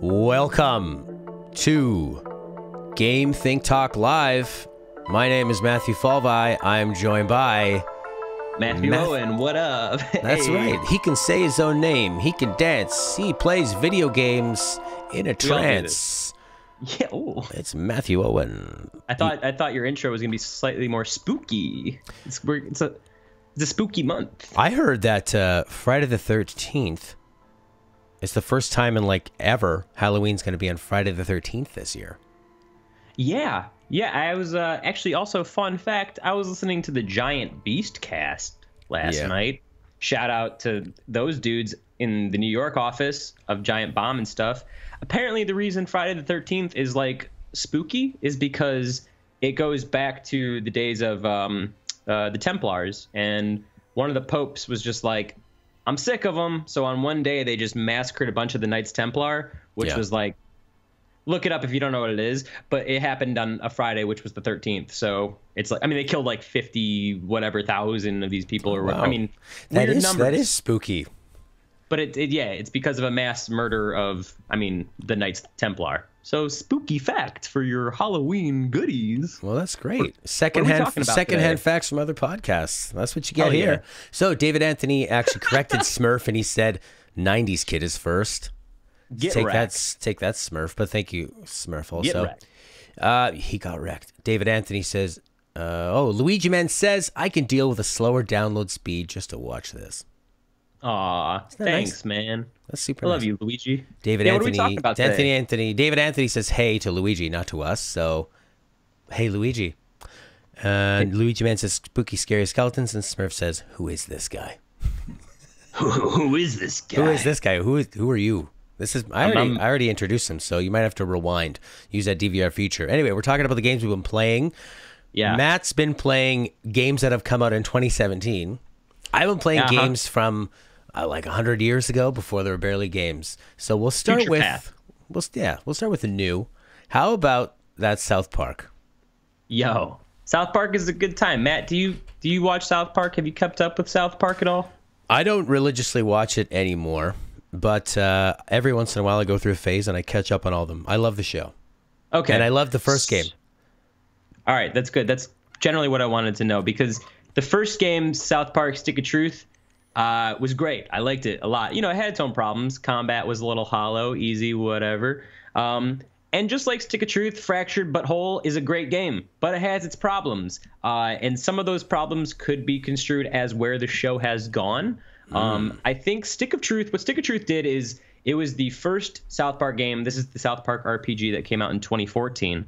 Welcome to GameThinkTalk Live. My name is Matthew Falvey. I am joined by Matthew Owen. What up? That's right. He can say his own name. He can dance. He plays video games in a trance. Yeah. Ooh. It's Matthew Owen. I thought your intro was gonna be slightly more spooky. It's a spooky month. I heard that Friday the 13th. It's the first time in like ever Halloween's going to be on Friday the 13th this year. Yeah. I was actually also fun fact. I was listening to the Giant Beast cast last night. Shout out to those dudes in the New York office of Giant Bomb and stuff. Apparently, the reason Friday the 13th is like spooky is because it goes back to the days of the Templars, and one of the popes was just like, I'm sick of them. So on one day, they just massacred a bunch of the Knights Templar, which was like, look it up if you don't know what it is. But it happened on a Friday, which was the 13th. So it's like, I mean, they killed like 50 whatever thousand of these people. Or wow. I mean, that is spooky. But it's because of a mass murder of, the Knights Templar. So spooky fact for your Halloween goodies. Well, that's great. Secondhand facts from other podcasts. That's what you get here. Yeah. So David Anthony actually corrected Smurf, and he said 90s kid is first. Take that, Smurf. But thank you, Smurf, also. He got wrecked. David Anthony says, Luigi Man says, I can deal with a slower download speed just to watch this. Aw, thanks, nice? Man. That's super I nice. Love you, Luigi. David Anthony. David Anthony says hey to Luigi, not to us. So, hey, Luigi. And Luigi Man says spooky, scary skeletons, and Smurf says, who is this guy? Who is this guy? Who is this guy? Who are you? This is I already introduced him, so you might have to rewind. Use that DVR feature. Anyway, we're talking about the games we've been playing. Yeah. Matt's been playing games that have come out in 2017. I've been playing games from like 100 years ago, before there were barely games. So we'll start we'll start with the new. How about that South Park? Yo, South Park is a good time. Matt, do you watch South Park? Have you kept up with South Park at all? I don't religiously watch it anymore, but every once in a while I go through a phase and I catch up on all of them. I love the show. Okay. And I love the first game. All right, that's good. That's generally what I wanted to know, because the first game, South Park Stick of Truth, was great. I liked it a lot. You know, it had its own problems. Combat was a little hollow, easy, whatever. And just like Stick of Truth, Fractured But Whole is a great game, but it has its problems. And some of those problems could be construed as where the show has gone. I think what Stick of Truth did is, it was the first South Park game. This is the South Park RPG that came out in 2014.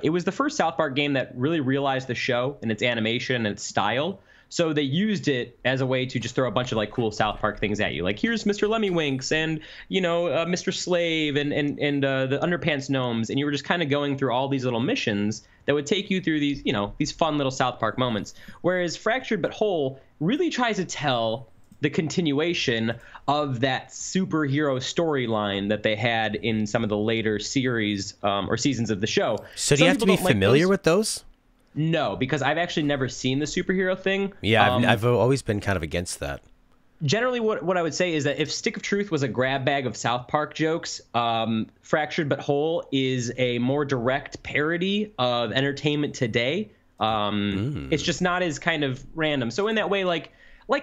It was the first South Park game that really realized the show and its animation and its style. So they used it as a way to just throw a bunch of like cool South Park things at you. Like, here's Mr. Lemmywinks and, Mr. Slave and the Underpants Gnomes. And you were just kind of going through all these little missions that would take you through these, these fun little South Park moments. Whereas Fractured But Whole really tries to tell the continuation of that superhero storyline that they had in some of the later series or seasons of the show. So do you have to be familiar with those? No, because I've actually never seen the superhero thing. Yeah, I've always been kind of against that. Generally, what I would say is that if Stick of Truth was a grab bag of South Park jokes, Fractured But Whole is a more direct parody of entertainment today. It's just not as kind of random. So in that way, like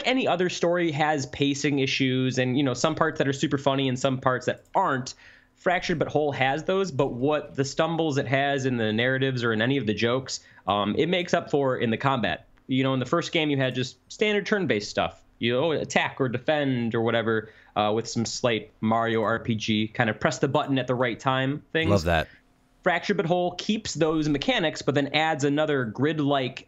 any other story has pacing issues and, some parts that are super funny and some parts that aren't. Fractured But Whole has those, but what the stumbles it has in the narratives or in any of the jokes, it makes up for in the combat. In the first game, you had just standard turn-based stuff. Attack or defend or whatever, with some slight Mario RPG, kind of press the button at the right time things. Love that. Fractured But Whole keeps those mechanics, but then adds another grid-like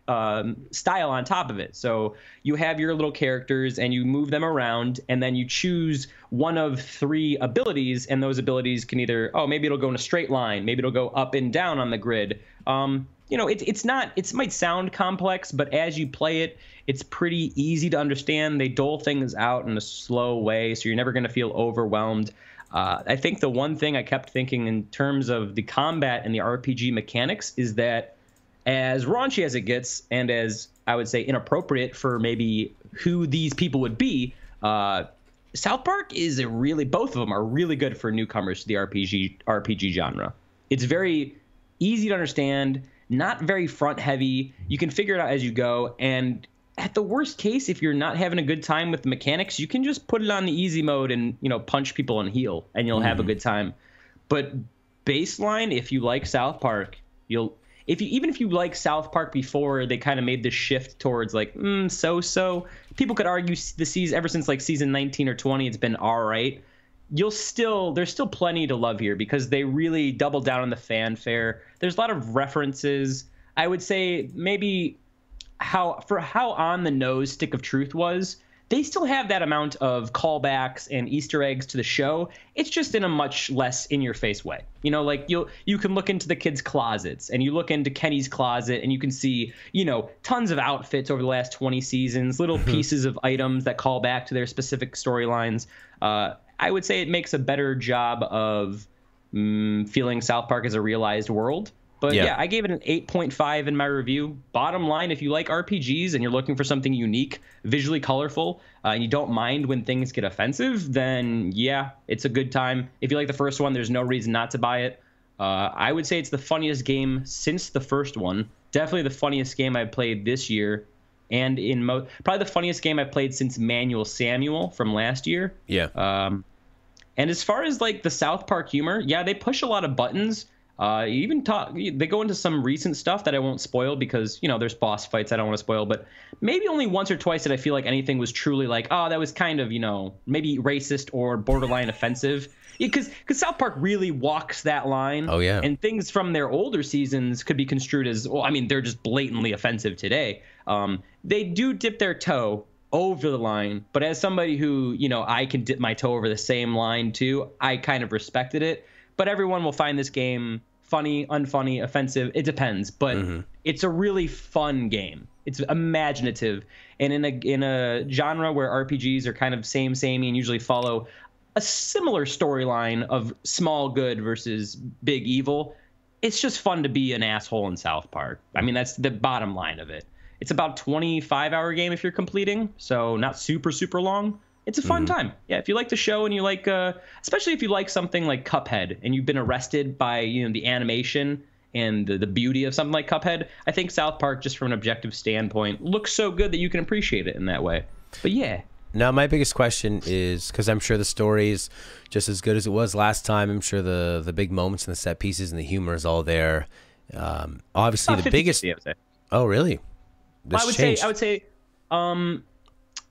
style on top of it. So you have your little characters, and you move them around, and then you choose one of 3 abilities, and those abilities can either, maybe it'll go in a straight line, maybe it'll go up and down on the grid. It might sound complex, but as you play it, it's pretty easy to understand. They dole things out in a slow way, so you're never going to feel overwhelmed. I think the one thing I kept thinking in terms of the combat and the RPG mechanics is that as raunchy as it gets, and as I would say inappropriate for maybe who these people would be, South Park is both of them are really good for newcomers to the RPG genre. It's very easy to understand, not very front heavy. You can figure it out as you go. And at the worst case, if you're not having a good time with the mechanics, you can just put it on the easy mode and, punch people and heal, and you'll have a good time. But baseline, if you like South Park, even if you like South Park before they kind of made the shift towards like so, people could argue the season ever since like season 19 or 20, it's been all right. There's still plenty to love here because they really double down on the fanfare. There's a lot of references. I would say maybe how on the nose Stick of Truth was, they still have that amount of callbacks and Easter eggs to the show. It's just in a much less in-your-face way. Like you can look into the kids' closets, and you look into Kenny's closet, and you can see, tons of outfits over the last 20 seasons, little pieces of items that call back to their specific storylines. I would say it makes a better job of feeling South Park as a realized world. But yeah, I gave it an 8.5 in my review. Bottom line, if you like RPGs and you're looking for something unique, visually colorful, and you don't mind when things get offensive, then yeah, it's a good time. If you like the first one, there's no reason not to buy it. I would say it's the funniest game since the first one. Definitely the funniest game I've played this year. And probably the funniest game I've played since Manual Samuel from last year. Yeah. And as far as like the South Park humor, yeah, they push a lot of buttons. They go into some recent stuff that I won't spoil because, there's boss fights I don't want to spoil, but maybe only once or twice did I feel like anything was truly like, oh, that was kind of, maybe racist or borderline offensive. Because South Park really walks that line. Oh, yeah. And things from their older seasons could be construed as, well, I mean, they're just blatantly offensive today. They do dip their toe over the line, but as somebody who, I can dip my toe over the same line too, I kind of respected it. But everyone will find this game funny, unfunny, offensive. It depends. But it's a really fun game. It's imaginative. And in a genre where RPGs are kind of samey and usually follow a similar storyline of small good versus big evil, it's just fun to be an asshole in South Park. I mean, that's the bottom line of it. It's about a 25-hour game if you're completing, so not super, super long. It's a fun time. Yeah, if you like the show and you like, especially if you like something like Cuphead and you've been arrested by, the animation and the beauty of something like Cuphead, I think South Park, just from an objective standpoint, looks so good that you can appreciate it in that way. But yeah. Now, my biggest question is, because I'm sure the story is just as good as it was last time. I'm sure the big moments and the set pieces and the humor is all there. Obviously, the biggest. Oh, really? I would say.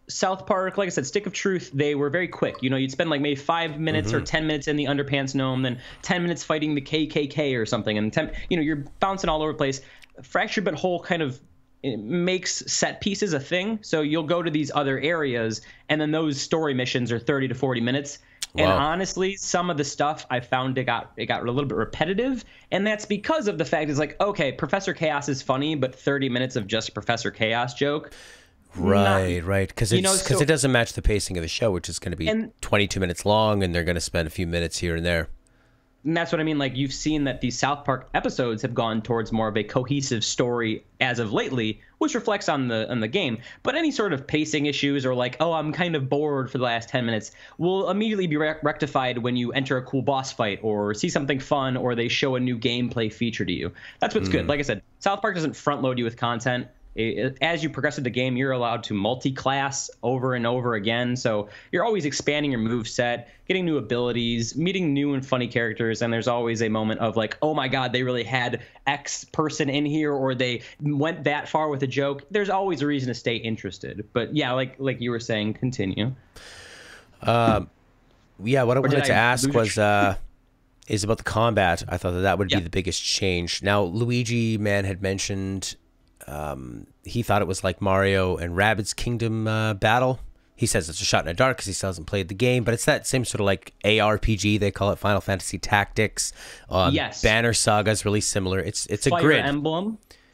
South Park, like I said, Stick of Truth, they were very quick. You'd spend like maybe 5 minutes or 10 minutes in the Underpants Gnome, then 10 minutes fighting the KKK or something, and you're bouncing all over the place. Fractured But Whole kind of makes set pieces a thing, so you'll go to these other areas, and then those story missions are 30 to 40 minutes. Wow. And honestly, some of the stuff I found it got a little bit repetitive, and that's because of the fact it's like, okay, Professor Chaos is funny, but 30 minutes of just Professor Chaos joke. Right, because it doesn't match the pacing of the show, which is going to be 22 minutes long, and they're going to spend a few minutes here and there. And that's what I mean. Like, you've seen that these South Park episodes have gone towards more of a cohesive story as of lately, which reflects on the game. But any sort of pacing issues or like, oh, I'm kind of bored for the last 10 minutes will immediately be rectified when you enter a cool boss fight or see something fun or they show a new gameplay feature to you. That's what's good. Like I said, South Park doesn't front load you with content. As you progress through the game, you're allowed to multi-class over and over again. So you're always expanding your move set, getting new abilities, meeting new and funny characters. And there's always a moment of like, oh my God, they really had X person in here, or they went that far with a joke. There's always a reason to stay interested. But yeah, like you were saying, continue. Yeah, what I wanted to ask was is about the combat. I thought that would be the biggest change. Now, Luigi Man had mentioned he thought it was like Mario and Rabbids Kingdom battle. He says it's a shot in the dark because he still hasn't played the game, but it's that same sort of like ARPG. They call it Final Fantasy Tactics. Yes. Banner Saga is really similar. It's a grid.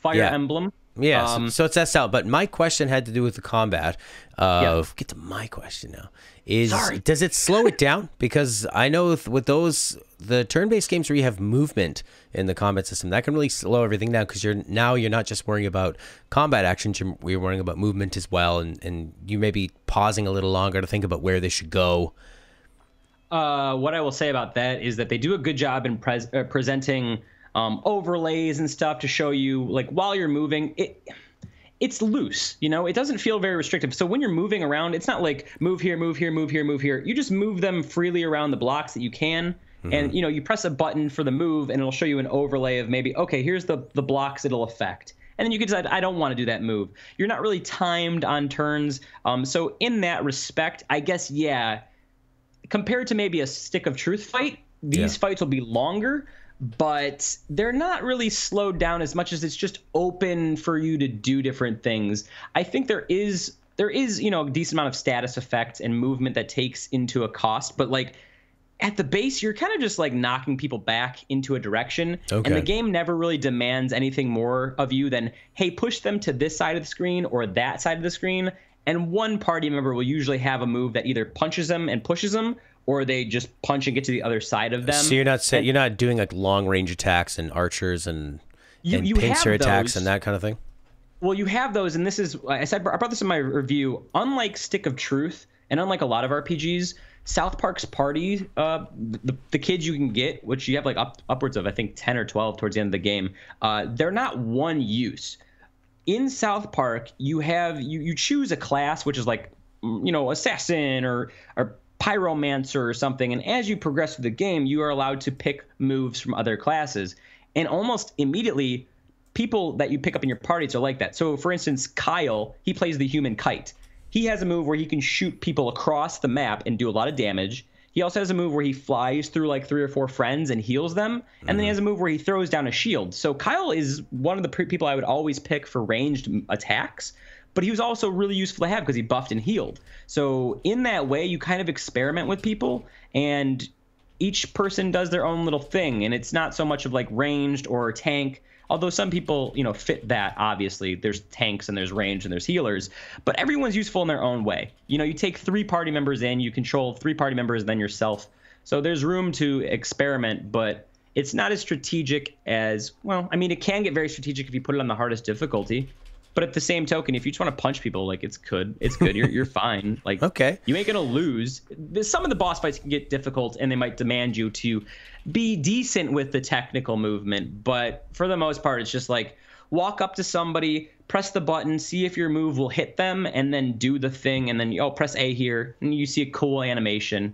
Fire Emblem. Yeah, so it's that style. But my question had to do with the combat. Get to my question now. Does it slow it down? Because I know with the turn-based games where you have movement in the combat system, that can really slow everything down because you're not just worrying about combat actions, you're worrying about movement as well, and you may be pausing a little longer to think about where they should go. What I will say about that is that they do a good job in presenting overlays and stuff to show you, like, while you're moving, it's loose, it doesn't feel very restrictive. So when you're moving around, it's not like move here, move here, move here, move here. You just move them freely around the blocks that you can. And, you press a button for the move and it'll show you an overlay of maybe, okay, here's the blocks it'll affect. And then you can decide, I don't want to do that move. You're not really timed on turns. So in that respect, I guess, yeah, compared to maybe a Stick of Truth fight, these fights will be longer, but they're not really slowed down as much as it's just open for you to do different things. I think there is a decent amount of status effects and movement that takes into a cost, but like at the base, you're kind of just like knocking people back into a direction. Okay. And the game never really demands anything more of you than, hey, push them to this side of the screen or that side of the screen. And one party member will usually have a move that either punches them and pushes them, or they just punch and get to the other side of them. So you're not doing like long range attacks and archers and pincer attacks and that kind of thing? Well, you have those, and this is, I brought this in my review. Unlike Stick of Truth, and unlike a lot of RPGs, South Park's party, the kids you can get, which you have like upwards of, I think, 10 or 12 towards the end of the game, they're not one use. In South Park, you choose a class, which is like, assassin or pyromancer or something, and as you progress through the game, you are allowed to pick moves from other classes. And almost immediately, people that you pick up in your parties are like that. So, for instance, Kyle, he plays the human kite. He has a move where he can shoot people across the map and do a lot of damage. He also has a move where he flies through like 3 or 4 friends and heals them. And then he has a move where he throws down a shield. So Kyle is one of the people I would always pick for ranged attacks. But he was also really useful to have because he buffed and healed. So in that way, you kind of experiment with people, and each person does their own little thing. And it's not so much of like ranged or tank, although some people, fit that, obviously. There's tanks and there's range and there's healers. But everyone's useful in their own way. You take 3 party members in, you control 3 party members, then yourself. So there's room to experiment, but it's not as strategic as, well, I mean, it can get very strategic if you put it on the hardest difficulty. But at the same token, if you just want to punch people, like, it's good. You're fine. Like, okay, you ain't gonna lose. Some of the boss fights can get difficult, and they might demand you to be decent with the technical movement. But for the most part, it's just like walk up to somebody, press the button, see if your move will hit them, and then do the thing, and then press A here, and you see a cool animation.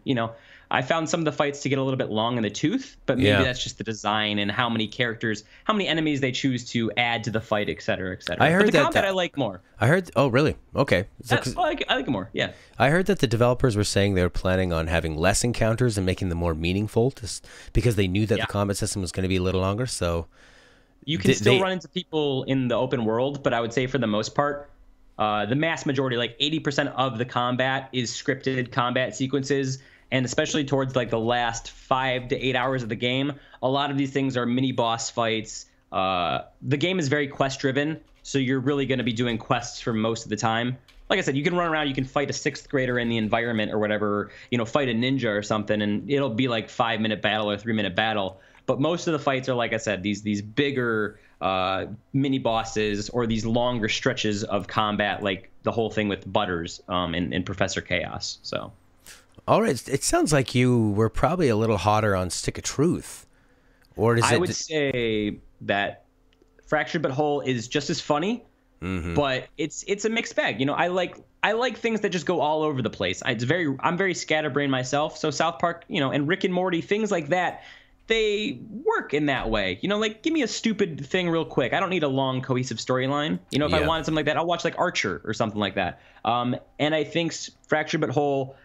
I found some of the fights to get a little bit long in the tooth, but maybe that's just the design and how many enemies they choose to add to the fight, et cetera, et cetera. I heard but the combat I like more. Oh, really? Okay. I like it more, yeah. I heard that the developers were saying they were planning on having less encounters and making them more meaningful because they knew that the combat system was going to be a little longer, so... You can still run into people in the open world, but I would say for the most part, the mass majority, like 80% of the combat is scripted combat sequences. And especially towards like the last 5 to 8 hours of the game, a lot of these things are mini boss fights. The game is very quest driven, so you're really going to be doing quests for most of the time. Like I said, you can run around, you can fight a 6th grader in the environment or whatever, fight a ninja or something, and it'll be like 5-minute battle or 3-minute battle. But most of the fights are, like I said, these bigger mini bosses or these longer stretches of combat, like the whole thing with Butters in Professor Chaos. So. All right, it sounds like you were probably a little hotter on Stick of Truth, or I would say that Fractured But Whole is just as funny, but it's a mixed bag. I like things that just go all over the place. I'm very scatterbrained myself, so South Park, and Rick and Morty, things like that, they work in that way. Like, give me a stupid thing real quick. I don't need a long cohesive storyline. If I wanted something like that, I'll watch like Archer or something like that. And I think Fractured But Whole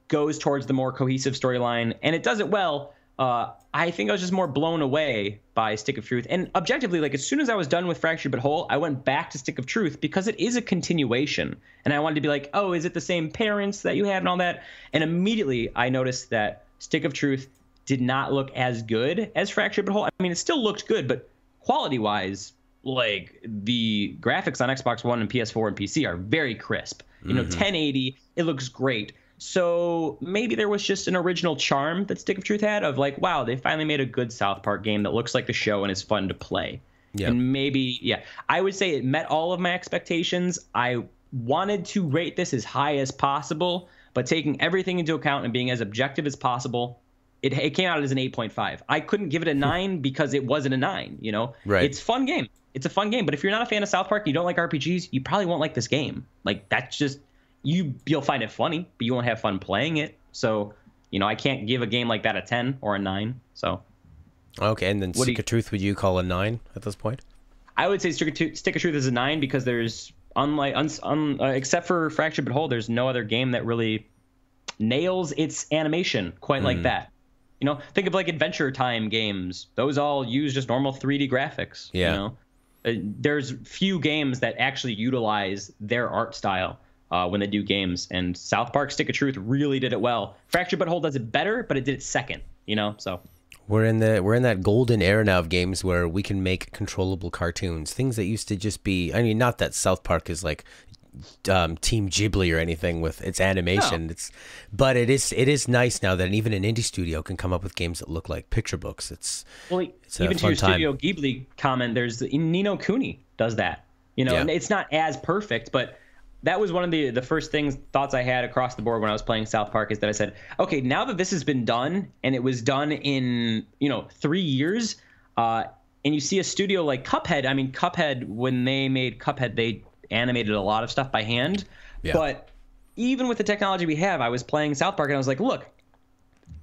goes towards the more cohesive storyline, and it does it well. I think I was just more blown away by Stick of Truth. And objectively, like, as soon as I was done with Fractured But Whole, I went back to Stick of Truth because it is a continuation. And I wanted to be like, oh, is it the same parents that you had and all that? And immediately I noticed that Stick of Truth did not look as good as Fractured But Whole. I mean, it still looked good, but quality-wise, like the graphics on Xbox One and PS4 and PC are very crisp. You know, 1080, it looks great. So maybe there was just an original charm that Stick of Truth had of like, wow, they finally made a good South Park game that looks like the show and is fun to play. Yeah. And maybe, yeah, I would say it met all of my expectations. I wanted to rate this as high as possible, but taking everything into account and being as objective as possible, it came out as an 8.5. I couldn't give it a 9 because it wasn't a 9, you know? Right. It's a fun game. It's a fun game. But if you're not a fan of South Park, you don't like RPGs, you probably won't like this game. Like, that's just, you'll find it funny, but you won't have fun playing it. So, you know, I can't give a game like that a 10 or a 9. So. Okay, and then Stick of Truth, would you call a 9 at this point? I would say Stick of Truth is a 9 because there's, except for Fractured But Whole, there's no other game that really nails its animation quite like that. You know, think of like Adventure Time games. Those all use just normal 3D graphics. Yeah. You know, there's few games that actually utilize their art style when they do games, and South Park Stick of Truth really did it well. Fractured But Whole does it better, but it did it second. You know, so. We're in that golden era now of games where we can make controllable cartoons, things that used to just be. I mean, not that South Park is like Team Ghibli or anything with its animation. No. But it is nice now that even an indie studio can come up with games that look like picture books. It's even to your Studio Ghibli comment. There's Ni no Kuni does that. You know, and it's not as perfect, but. That was one of the first thoughts I had across the board when I was playing South Park, is that I said, okay, now that this has been done, and it was done in, 3 years, and you see a studio like Cuphead. I mean, Cuphead, when they made Cuphead, they animated a lot of stuff by hand. Yeah. But even with the technology we have, I was playing South Park, and I was like, look,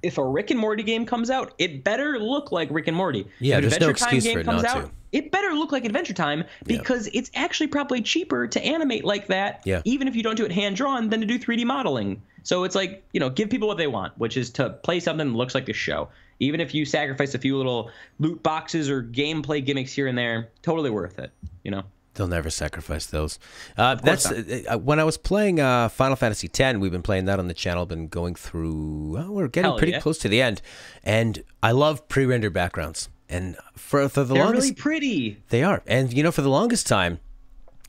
if a Rick and Morty game comes out, it better look like Rick and Morty. Yeah, there's no excuse for it not to. It better look like Adventure Time, because it's actually probably cheaper to animate like that, even if you don't do it hand-drawn, than to do 3D modeling. So it's like, give people what they want, which is to play something that looks like the show. Even if you sacrifice a few little loot boxes or gameplay gimmicks here and there, totally worth it, They'll never sacrifice those. That's when I was playing Final Fantasy X. We've been playing that on the channel. Been going through. Well, we're getting pretty close to the end, and I love pre-rendered backgrounds. And for the they're longest, really pretty. They are, and for the longest time,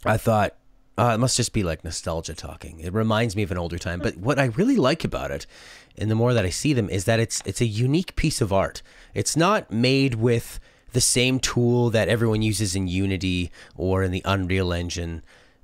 I thought it must just be like nostalgia talking. It reminds me of an older time. But what I really like about it, and the more that I see them, is that it's a unique piece of art. It's not made with the same tool that everyone uses in Unity or in the Unreal Engine.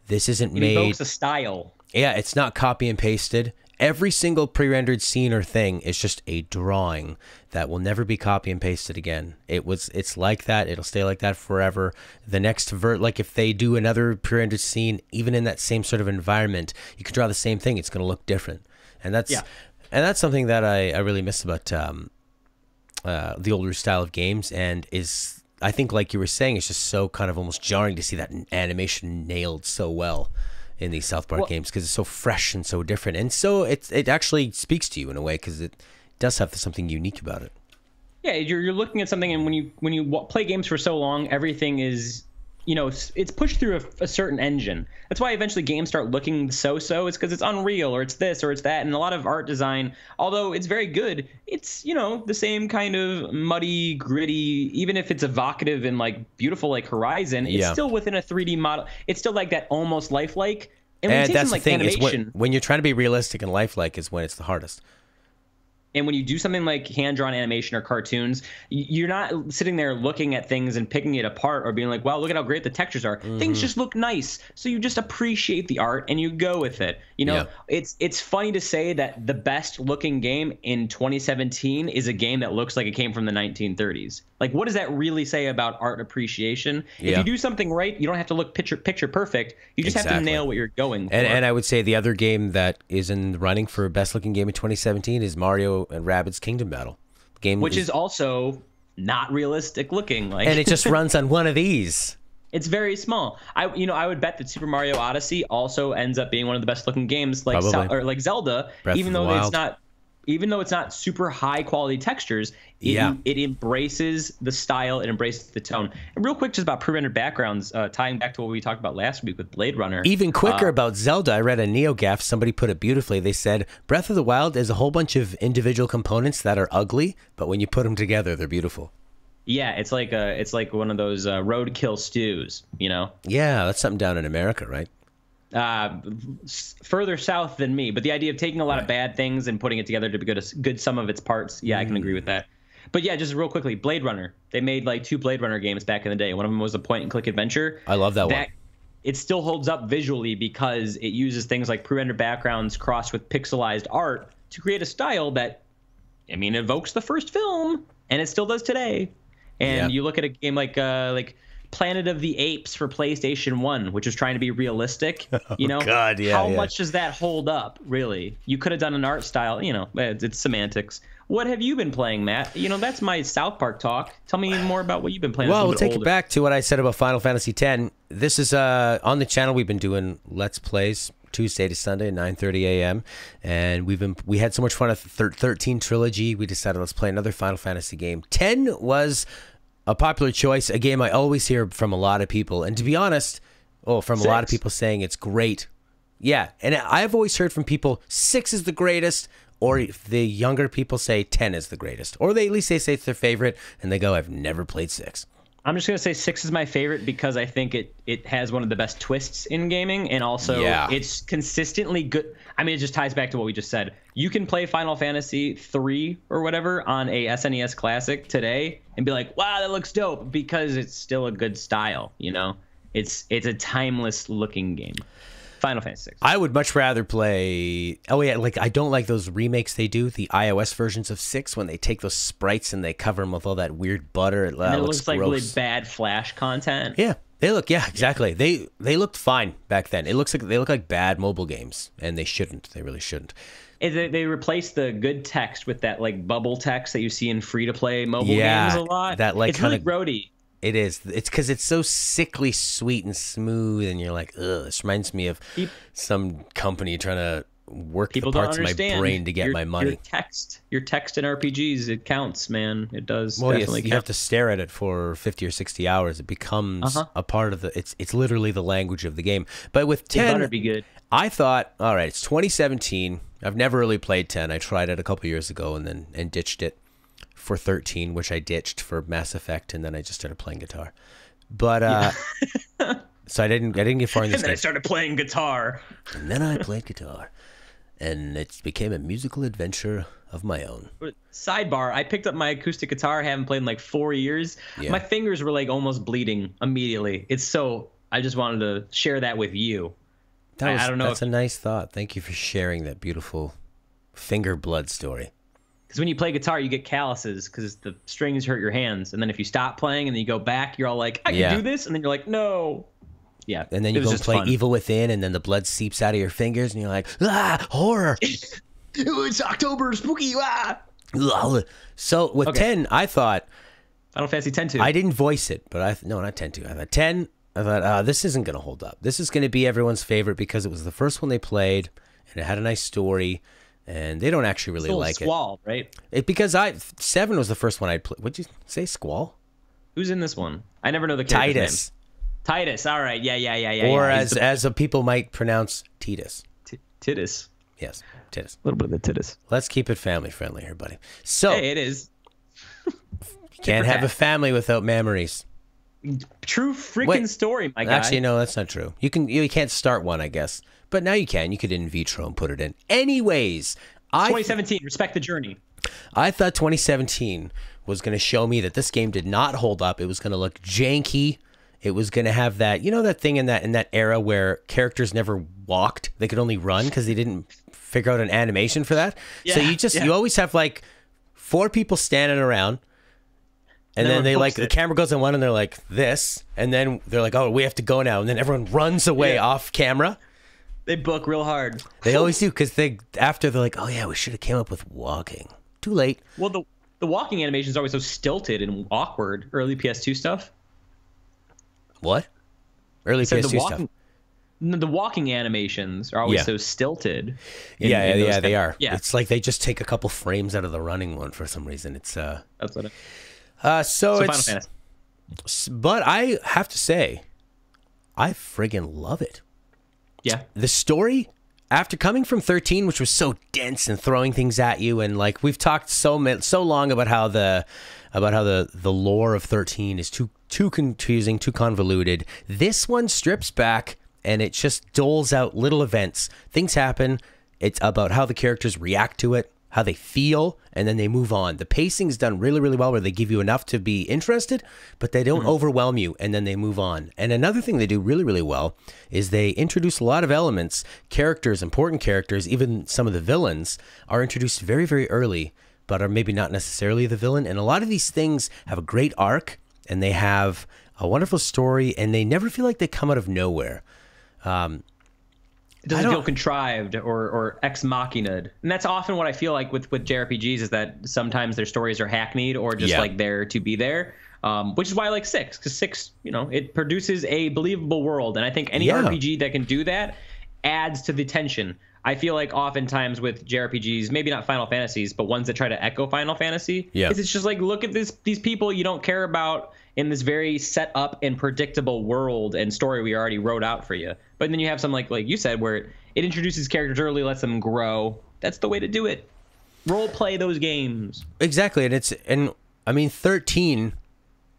This isn't made. It evokes a style. Yeah, it's not copy and pasted. Every single pre-rendered scene or thing is just a drawing that will never be copy and pasted again. It's like that. It'll stay like that forever. The next like if they do another pre-rendered scene, even in that same sort of environment, you can draw the same thing. It's going to look different, and that's something that I really miss about the older style of games, and is, I think, like you were saying, it's just so kind of almost jarring to see that animation nailed so well in these South Park games, because it's so fresh and so different, and so it actually speaks to you in a way, because it does have something unique about it. Yeah, you're looking at something, and when you play games for so long, everything is, it's pushed through a certain engine. That's why eventually games start looking so-so. It's because it's Unreal, or it's this, or it's that, and a lot of art design, although it's very good, it's, the same kind of muddy, gritty, even if it's evocative and like beautiful like Horizon, it's still within a 3D model. It's still like that almost lifelike. And that's the thing, is when you're trying to be realistic and lifelike is when it's the hardest. And when you do something like hand-drawn animation or cartoons, you're not sitting there looking at things and picking it apart or being like, wow, look at how great the textures are. Things just look nice. So you just appreciate the art and you go with it. It's funny to say that the best-looking game in 2017 is a game that looks like it came from the 1930s. Like, what does that really say about art appreciation? If you do something right, you don't have to look picture perfect. You just have to nail what you're going for. And I would say the other game that is in the running for best looking game in 2017 is Mario and Rabbids Kingdom Battle. Which is also not realistic looking. And it just runs on one of these. It's very small. I would bet that Super Mario Odyssey also ends up being one of the best looking games, like Zelda, even though it's not super high quality textures, it embraces the style, it embraces the tone. And real quick, just about pre-rendered backgrounds, tying back to what we talked about last week with Blade Runner. Even quicker about Zelda, I read a NeoGAF, somebody put it beautifully. They said, Breath of the Wild is a whole bunch of individual components that are ugly, but when you put them together, they're beautiful. Yeah, it's like one of those roadkill stews, you know. Yeah, that's something down in America, right? Further south than me, but the idea of taking a lot of bad things and putting it together to be good sum of its parts. Yeah, I can agree with that. But yeah, just real quickly, Blade Runner. They made like 2 Blade Runner games back in the day. One of them was a point and click adventure. I love that one. It still holds up visually because it uses things like pre-rendered backgrounds crossed with pixelized art to create a style that, I mean, evokes the first film, and it still does today. And you look at a game like Planet of the Apes for PlayStation 1, which is trying to be realistic. You know, how much does that hold up, really? You could have done an art style, you know, it's semantics. What have you been playing, Matt? You know, that's my South Park talk. Tell me more about what you've been playing. Well, we'll take it back to what I said about Final Fantasy X. This is on the channel. We've been doing Let's Plays Tuesday to Sunday at 9:30 a.m. And we had so much fun with the 13 trilogy. We decided let's play another Final Fantasy game. 10 was a popular choice, a game I always hear from a lot of people. And to be honest, from a lot of people saying it's great. Yeah, and I've always heard from people 6 is the greatest, or the younger people say 10 is the greatest. Or they at least say it's their favorite, and they go, I've never played 6. I'm just going to say 6 is my favorite because I think it has one of the best twists in gaming, and also it's consistently good. I mean, it just ties back to what we just said. You can play Final Fantasy 3 or whatever on a SNES Classic today and be like, wow, that looks dope, because it's still a good style, you know? It's a timeless looking game. Final Fantasy 6. I would much rather play. I don't like those remakes they do, the iOS versions of 6, when they take those sprites and they cover them with all that weird butter. It looks like gross. Really bad Flash content. Yeah, exactly. They looked fine back then. They look like bad mobile games, and they shouldn't. They really shouldn't. They replaced the good text with that like bubble text that you see in free to play mobile games a lot. That like it's really grody. It is. It's because it's so sickly sweet and smooth, and you're like, ugh, this reminds me of some company trying to work the parts of my brain to get my money. Your text in RPGs, it counts, man. It does. Well, yes, you have to stare at it for 50 or 60 hours. It becomes a part of the. It's literally the language of the game. But with 10, it better be good. I thought, all right, it's 2017. I've never really played 10. I tried it a couple years ago and ditched it for 13, which I ditched for Mass Effect, and then I just started playing guitar. But so I didn't get far in this. And then I started playing guitar. And then I played guitar, and it became a musical adventure of my own. Sidebar: I picked up my acoustic guitar. I haven't played in like 4 years. Yeah. My fingers were like almost bleeding immediately. I just wanted to share that with you. I don't know. That's a nice thought. Thank you for sharing that beautiful finger blood story. Because when you play guitar, you get calluses because the strings hurt your hands. And then if you stop playing and then you go back, you're all like, I can do this. And then you're like, no. Yeah. And then you go and play Evil Within, and then the blood seeps out of your fingers, and you're like, horror. It's October, spooky. So with 10, I thought. Final Fantasy 10 2. I didn't voice it, but no, not 10 2. I thought 10. I thought, this isn't going to hold up. This is going to be everyone's favorite because it was the first one they played, and it had a nice story. And they don't actually really like Squall, right? Because 7 was the first one I'd play. What'd you say, Squall? Who's in this one? I never know the character's Titus. Name. Titus. All right. Yeah. Or as people might pronounce, Titus. Titus. Yes, Titus. A little bit of the Titus. Let's keep it family friendly here, buddy. So hey, it is. You can't have a family without memories. True freaking story, my guy. Actually, no, that's not true. You can't start one, I guess. But now you can. You could in vitro and put it in. Anyways, 2017, respect the journey. I thought 2017 was going to show me that this game did not hold up. It was going to look janky. It was going to have that, that thing in that era where characters never walked. They could only run because they didn't figure out an animation for that. Yeah, so you always have like 4 people standing around. And then the camera goes on one and they're like this. And then they're like, oh, we have to go now. And then everyone runs away off camera. They book real hard. They always do because after they're like, oh yeah, we should have came up with walking. Too late. Well, the walking animation is always so stilted and awkward. Early PS2 stuff. What? Early PS2 stuff. The walking animations are always so stilted. Yeah, they are. Yeah. It's like they just take a couple frames out of the running one for some reason. It's that's what. So it's. Final Fantasy. But I have to say, I friggin' love it. Yeah. The story, after coming from 13, which was so dense and throwing things at you, and like we've talked so long about how the about how the lore of 13 is too confusing, too convoluted. This one strips back and it just doles out little events. Things happen. It's about how the characters react to it, how they feel, and then they move on. The pacing's done really, really well where they give you enough to be interested, but they don't overwhelm you, and then they move on. And another thing they do really, really well is they introduce a lot of elements, characters, important characters, even some of the villains are introduced very, very early, but are maybe not necessarily the villain. And a lot of these things have a great arc, and they have a wonderful story, and they never feel like they come out of nowhere. It doesn't feel contrived or ex machina. And that's often what I feel like with JRPGs is that sometimes their stories are hackneyed or just like there to be there. Which is why I like 6, because 6, it produces a believable world. And I think any RPG that can do that adds to the tension. I feel like oftentimes with JRPGs, maybe not Final Fantasies, but ones that try to echo Final Fantasy, it's just like, look at these people you don't care about in this very set up and predictable world and story we already wrote out for you. But then you have some like you said, where it introduces characters early, lets them grow. That's the way to do it. Role play those games. Exactly. And I mean, 13,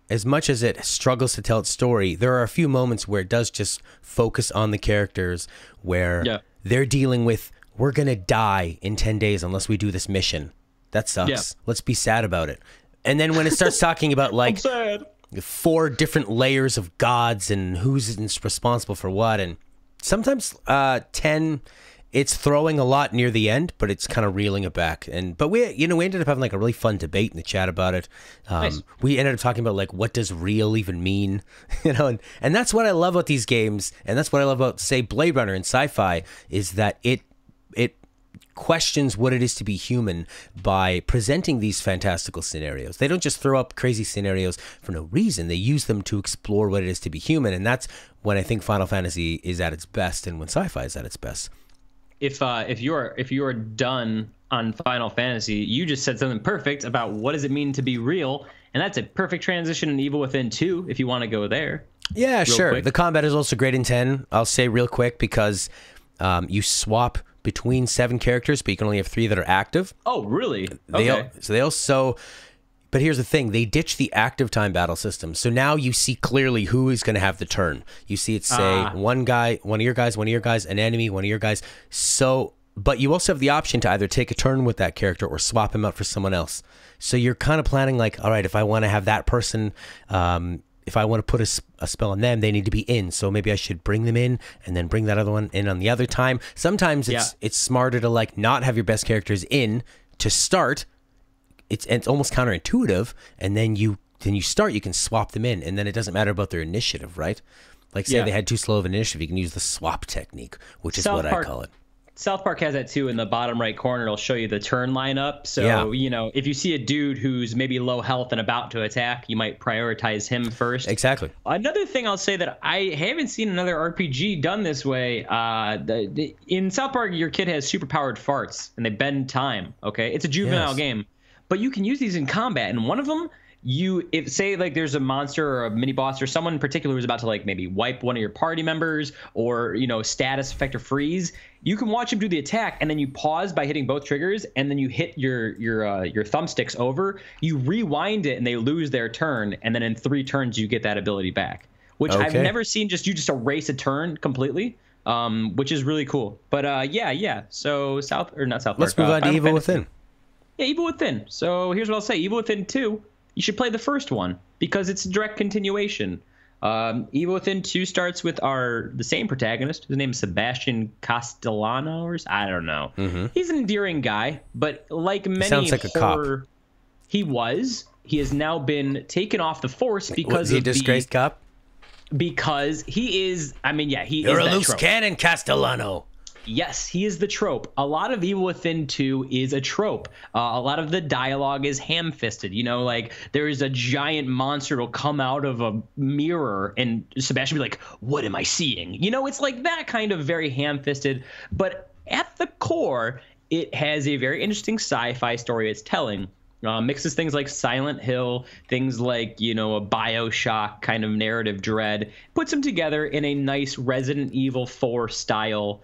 as much as it struggles to tell its story, there are a few moments where it does just focus on the characters, where they're dealing with, we're going to die in 10 days unless we do this mission. That sucks. Yeah. Let's be sad about it. And then when it starts talking about like 4 different layers of gods and who's responsible for what, and sometimes 10, it's throwing a lot near the end, but it's kind of reeling it back. But we ended up having like a really fun debate in the chat about it. Nice. We ended up talking about like, what does real even mean? And that's what I love about these games, and that's what I love about, say, Blade Runner and sci-fi, is that it questions what it is to be human by presenting these fantastical scenarios. They don't just throw up crazy scenarios for no reason. They use them to explore what it is to be human, and that's when I think Final Fantasy is at its best, and when sci-fi is at its best. If you're done on Final Fantasy, you just said something perfect about what does it mean to be real, and that's a perfect transition in Evil Within 2 if you want to go there. Yeah, sure. Quick. The combat is also great in 10. I'll say real quick, because you swap between 7 characters, but you can only have 3 that are active. Oh, really? Okay. But here's the thing. They ditched the active time battle system. So now you see clearly who is going to have the turn. You see it say one guy, one of your guys, an enemy, one of your guys. So, but you also have the option to either take a turn with that character or swap him out for someone else. So you're kind of planning like, all right, if I want to have that person, if I want to put a spell on them, they need to be in. So maybe I should bring them in and then bring that other one in on the other time. Sometimes it's smarter to like not have your best characters in to start. It's almost counterintuitive, and then you start, you can swap them in, and then it doesn't matter about their initiative, right? Like say they had too slow of an initiative, you can use the swap technique, which is what I call it. South Park has that too. In the bottom right corner, it'll show you the turn lineup. So, if you see a dude who's maybe low health and about to attack, you might prioritize him first. Exactly. Another thing I'll say that I haven't seen another RPG done this way. In South Park, your kid has superpowered farts and they bend time. Okay. It's a juvenile game, but you can use these in combat. And one of them, if say like there's a monster or a mini boss or someone in particular who's about to like maybe wipe one of your party members or status effect or freeze, you can watch him do the attack and then you pause by hitting both triggers and then you hit your thumbsticks over, you rewind it and they lose their turn, and then in 3 turns you get that ability back, which I've never seen. You just erase a turn completely, which is really cool. But so let's move on to Evil Within. Yeah, Evil Within. So here's what I'll say. Evil Within 2, you should play the first one because it's a direct continuation. Evil Within 2 starts with the same protagonist. His name is Sebastian Castellano, or I don't know. Mm-hmm. He's an endearing guy, but like many sounds like horror, a cop. He has now been taken off the force because of a disgraced cop. Because he is. I mean, yeah, You're a loose cannon, Castellano. Yes, he is the trope. A lot of Evil Within 2 is a trope. A lot of the dialogue is ham-fisted. Like there is a giant monster will come out of a mirror and Sebastian will be like, what am I seeing? It's like that kind of very ham-fisted. But at the core, it has a very interesting sci-fi story it's telling. Mixes things like Silent Hill, things like, a BioShock kind of narrative dread. Puts them together in a nice Resident Evil 4 style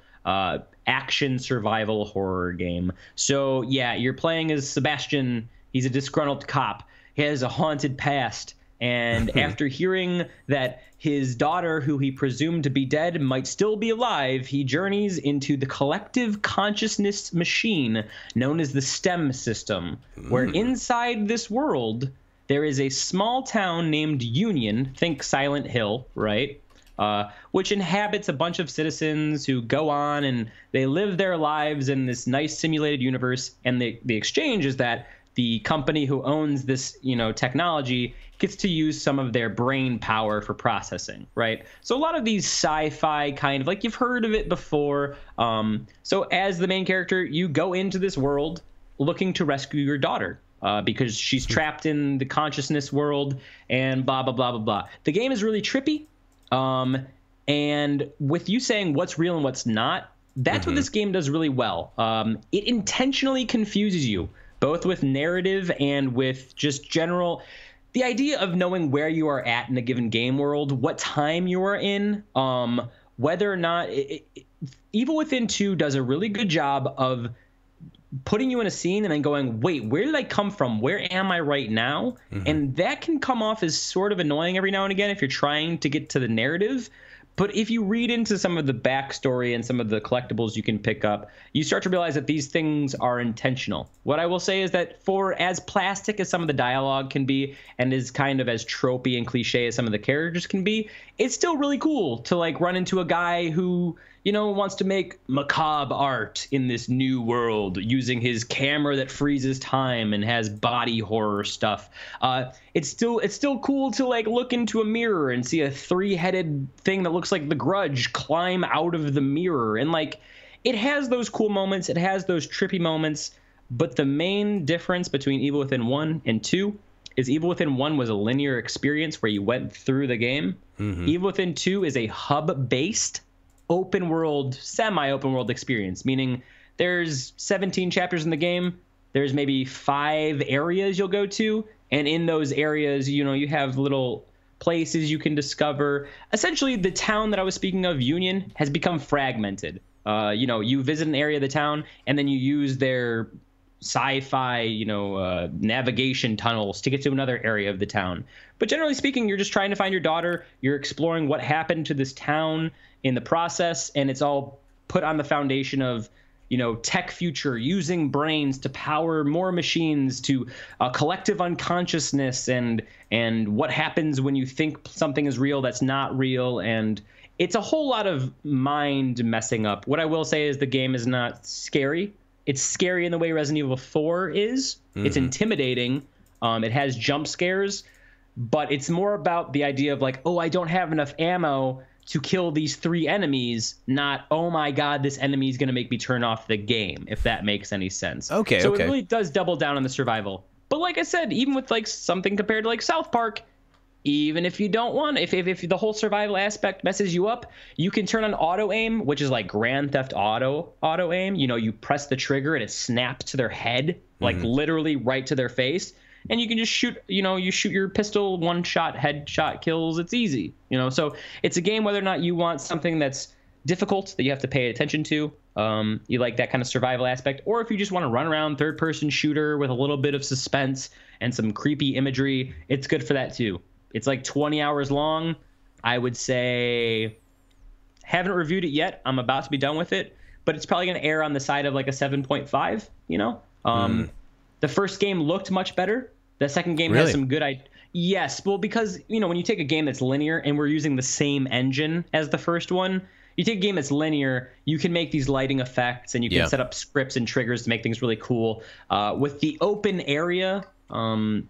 action survival horror game. So yeah, you're playing as Sebastian. He's a disgruntled cop. he has a haunted past. And after hearing that his daughter, who he presumed to be dead, might still be alive, he journeys into the collective consciousness machine known as the STEM system, where inside this world, there is a small town named Union, think Silent Hill, right? Which inhabits a bunch of citizens who go on and they live their lives in this nice simulated universe. And the exchange is that the company who owns this, technology gets to use some of their brain power for processing, right? So a lot of these sci-fi kind of, like, you've heard of it before. So as the main character, you go into this world looking to rescue your daughter because she's trapped in the consciousness world and blah, blah, blah, blah, blah. The game is really trippy. And with you saying what's real and what's not, that's what this game does really well. It intentionally confuses you, both with narrative and with just general, the idea of knowing where you are at in a given game world, what time you are in, whether or not Evil Within 2 does a really good job of putting you in a scene and then going, wait, where did I come from? Where am I right now? And that can come off as sort of annoying every now and again if you're trying to get to the narrative. But if you read into some of the backstory and some of the collectibles you can pick up, you start to realize that these things are intentional. What I will say is that for as plastic as some of the dialogue can be and as kind of as tropey and cliche as some of the characters can be, it's still really cool to like run into a guy who, wants to make macabre art in this new world using his camera that freezes time and has body horror stuff. It's still cool to like look into a mirror and see a 3-headed thing that looks like the Grudge climb out of the mirror. And like, it has those cool moments. It has those trippy moments. But the main difference between Evil Within 1 and 2 is Evil Within 1 was a linear experience where you went through the game. Evil Within 2 is a hub-based open world, semi-open world experience, meaning there's 17 chapters in the game. There's maybe 5 areas you'll go to. And in those areas, you have little places you can discover. Essentially, the town that I was speaking of, Union, has become fragmented. You visit an area of the town and then you use their sci-fi, navigation tunnels to get to another area of the town. But generally speaking, you're just trying to find your daughter. You're exploring what happened to this town in the process, and it's all put on the foundation of, tech future, using brains to power more machines, to collective unconsciousness, and what happens when you think something is real that's not real. And it's a whole lot of mind messing up. What I will say is the game is not scary. It's scary in the way Resident Evil 4 is. It's intimidating. It has jump scares, but it's more about the idea of like, oh, I don't have enough ammo to kill these 3 enemies, not, oh my God, this enemy is going to make me turn off the game, if that makes any sense. Okay, so it really does double down on the survival. But like I said, even with like something compared to like South Park, even if you don't want, if the whole survival aspect messes you up, you can turn on auto aim, which is like Grand Theft Auto aim. You press the trigger and it snaps to their head, like literally right to their face. And you can just shoot, you shoot your pistol, 1-shot, headshot kills. It's easy, So it's a game whether or not you want something that's difficult that you have to pay attention to. You like that kind of survival aspect. Or if you just want to run around third-person shooter with a little bit of suspense and some creepy imagery, it's good for that too. It's like 20 hours long. I would say, haven't reviewed it yet. I'm about to be done with it. But it's probably going to err on the side of like a 7.5, The first game looked much better. The second game has some good Yes, well, because, when you take a game that's linear and we're using the same engine as the first one, you take a game that's linear, you can make these lighting effects and you can set up scripts and triggers to make things really cool. With the open area, a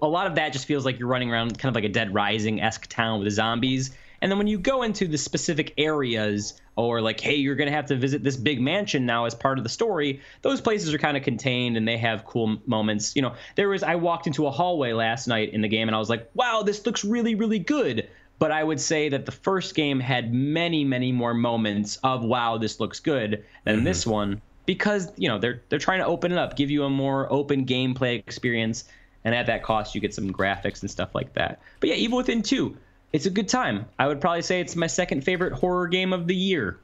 lot of that just feels like you're running around kind of like a Dead Rising-esque town with zombies. And then when you go into the specific areas, or like, hey, you're going to have to visit this big mansion now as part of the story, those places are kind of contained and they have cool moments. I walked into a hallway last night in the game and I was like, wow, this looks really, really good. But I would say that the first game had many, many more moments of, wow, this looks good than this one, because, they're trying to open it up, give you a more open gameplay experience. And at that cost, you get some graphics and stuff like that. But yeah, Evil Within 2. It's a good time. I would probably say it's my second favorite horror game of the year,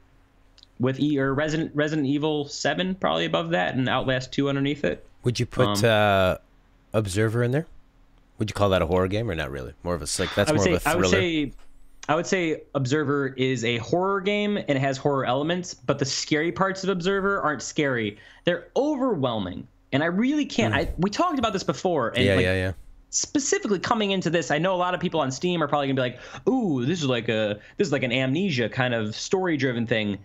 with Resident Evil 7 probably above that, and Outlast 2 underneath it. Would you put Observer in there? Would you call that a horror game or not really? More of a that's more of a thriller. I would say Observer is a horror game and it has horror elements, but the scary parts of Observer aren't scary. They're overwhelming. And I really can't. We talked about this before. And yeah. Specifically coming into this, I know a lot of people on Steam are probably gonna be like, "Ooh, this is like an Amnesia kind of story-driven thing."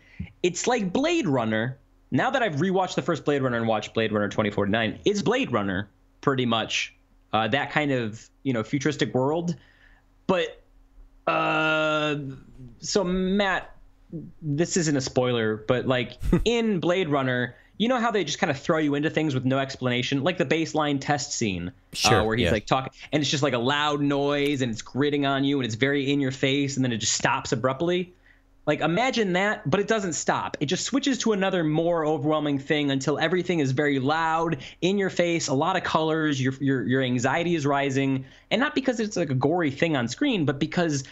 It's like Blade Runner. Now that I've rewatched the first Blade Runner and watched Blade Runner 2049, it's Blade Runner pretty much. That kind of futuristic world. But so Matt, this isn't a spoiler, but like in Blade Runner, you know how they just kind of throw you into things with no explanation, like the baseline test scene, where he's like talking, and it's just like a loud noise, and it's gritting on you, and it's very in your face, and then it just stops abruptly. Like imagine that, but it doesn't stop. It just switches to another more overwhelming thing until everything is very loud, in your face, a lot of colors. Your anxiety is rising, and not because it's like a gory thing on screen, but because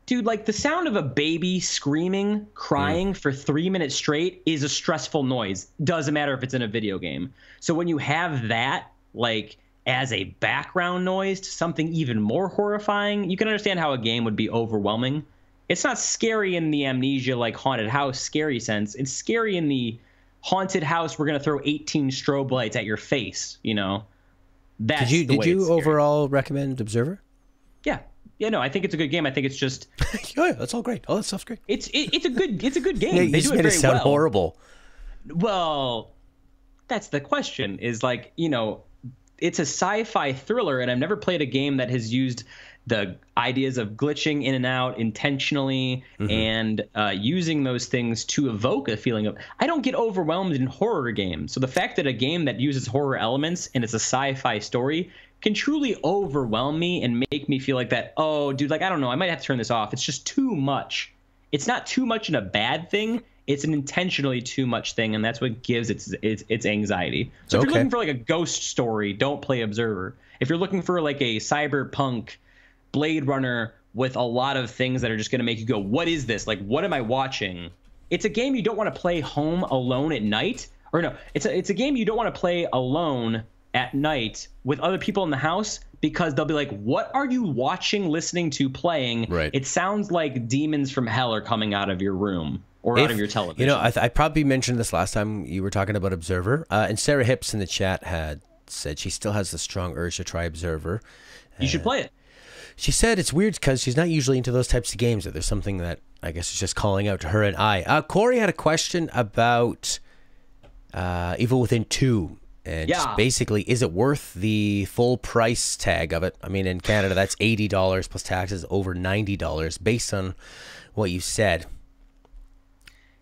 dude, like the sound of a baby screaming, crying for 3 minutes straight is a stressful noise. Doesn't matter if it's in a video game. So when you have that, like as a background noise to something even more horrifying, you can understand how a game would be overwhelming. It's not scary in the Amnesia, like haunted house scary sense. It's scary in the haunted house. We're going to throw 18 strobe lights at your face. That's did you overall recommend Observer? Yeah. Yeah, no, I think it's a good game. I think it's just yeah, that's all great. All that stuff's great. It's a good game. Yeah, you just made it sound horrible. Well, that's the question. Is like it's a sci-fi thriller, and I've never played a game that has used the ideas of glitching in and out intentionally and using those things to evoke a feeling of. I don't get overwhelmed in horror games, so the fact that a game that uses horror elements and it's a sci-fi story can truly overwhelm me and make me feel like that, oh, dude, like, I don't know, I might have to turn this off. It's just too much. It's not too much in a bad thing. It's an intentionally too much thing, and that's what gives its anxiety. So if you're looking for like a ghost story, don't play Observer. If you're looking for like a cyberpunk Blade Runner with a lot of things that are just going to make you go, what is this? Like, what am I watching? It's a game you don't want to play home alone at night. Or no, it's a game you don't want to play alone at night with other people in the house, because they'll be like, what are you watching, listening to, playing? Right. It sounds like demons from hell are coming out of your room or out of your television. I probably mentioned this last time you were talking about Observer, and Sarah Hips in the chat had said she still has the strong urge to try Observer. You should play it. She said it's weird because she's not usually into those types of games, that there's something that I guess is just calling out to her and I. Corey had a question about Evil Within 2. And just basically, is it worth the full price tag of it? I mean, in Canada, that's $80 plus taxes, over $90 based on what you said.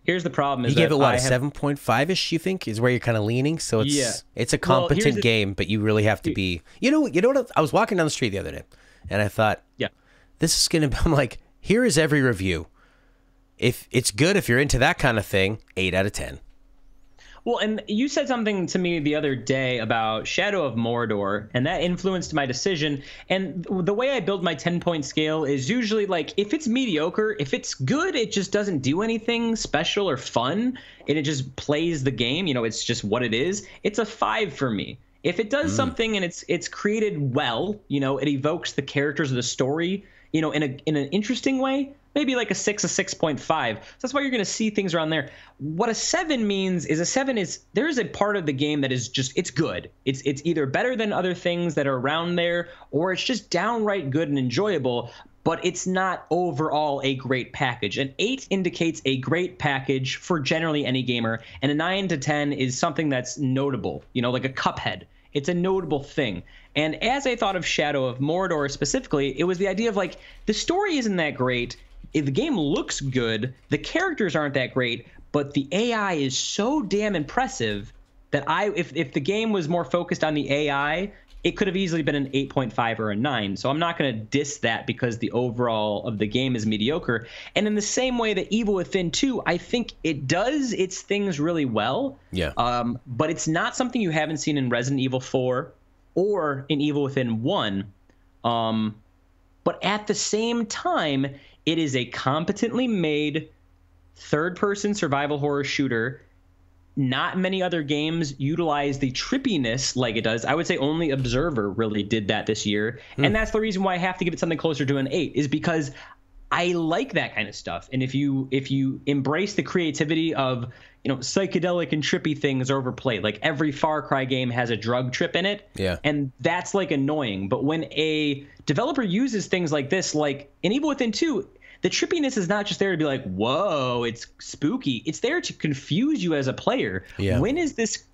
Here's the problem: is you gave it what, 7.5-ish? You think is where you're kind of leaning? So it's a competent game, but you really have to be. You know what? I was walking down the street the other day, and I thought, this is gonna. I'm like, here is every review. If it's good, if you're into that kind of thing, 8 out of 10. Well, and you said something to me the other day about Shadow of Mordor, and that influenced my decision. And the way I build my 10-point scale is usually like, if it's mediocre, if it's good, it just doesn't do anything special or fun, and it just plays the game. It's just what it is. It's a 5 for me. If it does something and it's created well, it evokes the characters of the story, in an interesting way, maybe like a 6, a 6.5. So that's why you're going to see things around there. What a 7 means is there is a part of the game that is just, it's good. It's either better than other things that are around there, or it's just downright good and enjoyable, but it's not overall a great package. An 8 indicates a great package for generally any gamer, and a 9 to 10 is something that's notable, like a Cuphead. It's a notable thing. And as I thought of Shadow of Mordor specifically, it was the idea of like, the story isn't that great. The game looks good. The characters aren't that great, but the AI is so damn impressive that if the game was more focused on the AI, it could have easily been an 8.5 or a 9. So I'm not going to diss that because the overall of the game is mediocre. And in the same way that Evil Within 2, I think it does its things really well. Yeah. But it's not something you haven't seen in Resident Evil 4 or in Evil Within 1. But at the same time, it is a competently made third-person survival horror shooter not many other games utilize the trippiness like it does. I would say only Observer really did that this year. And that's the reason why I have to give it something closer to an 8, is because I like that kind of stuff. And if you embrace the creativity of, psychedelic and trippy things are overplayed. Like every Far Cry game has a drug trip in it. Yeah. And that's like annoying. But when a developer uses things like this, like in Evil Within 2, the trippiness is not just there to be like, whoa, it's spooky. It's there to confuse you as a player. Yeah. When is this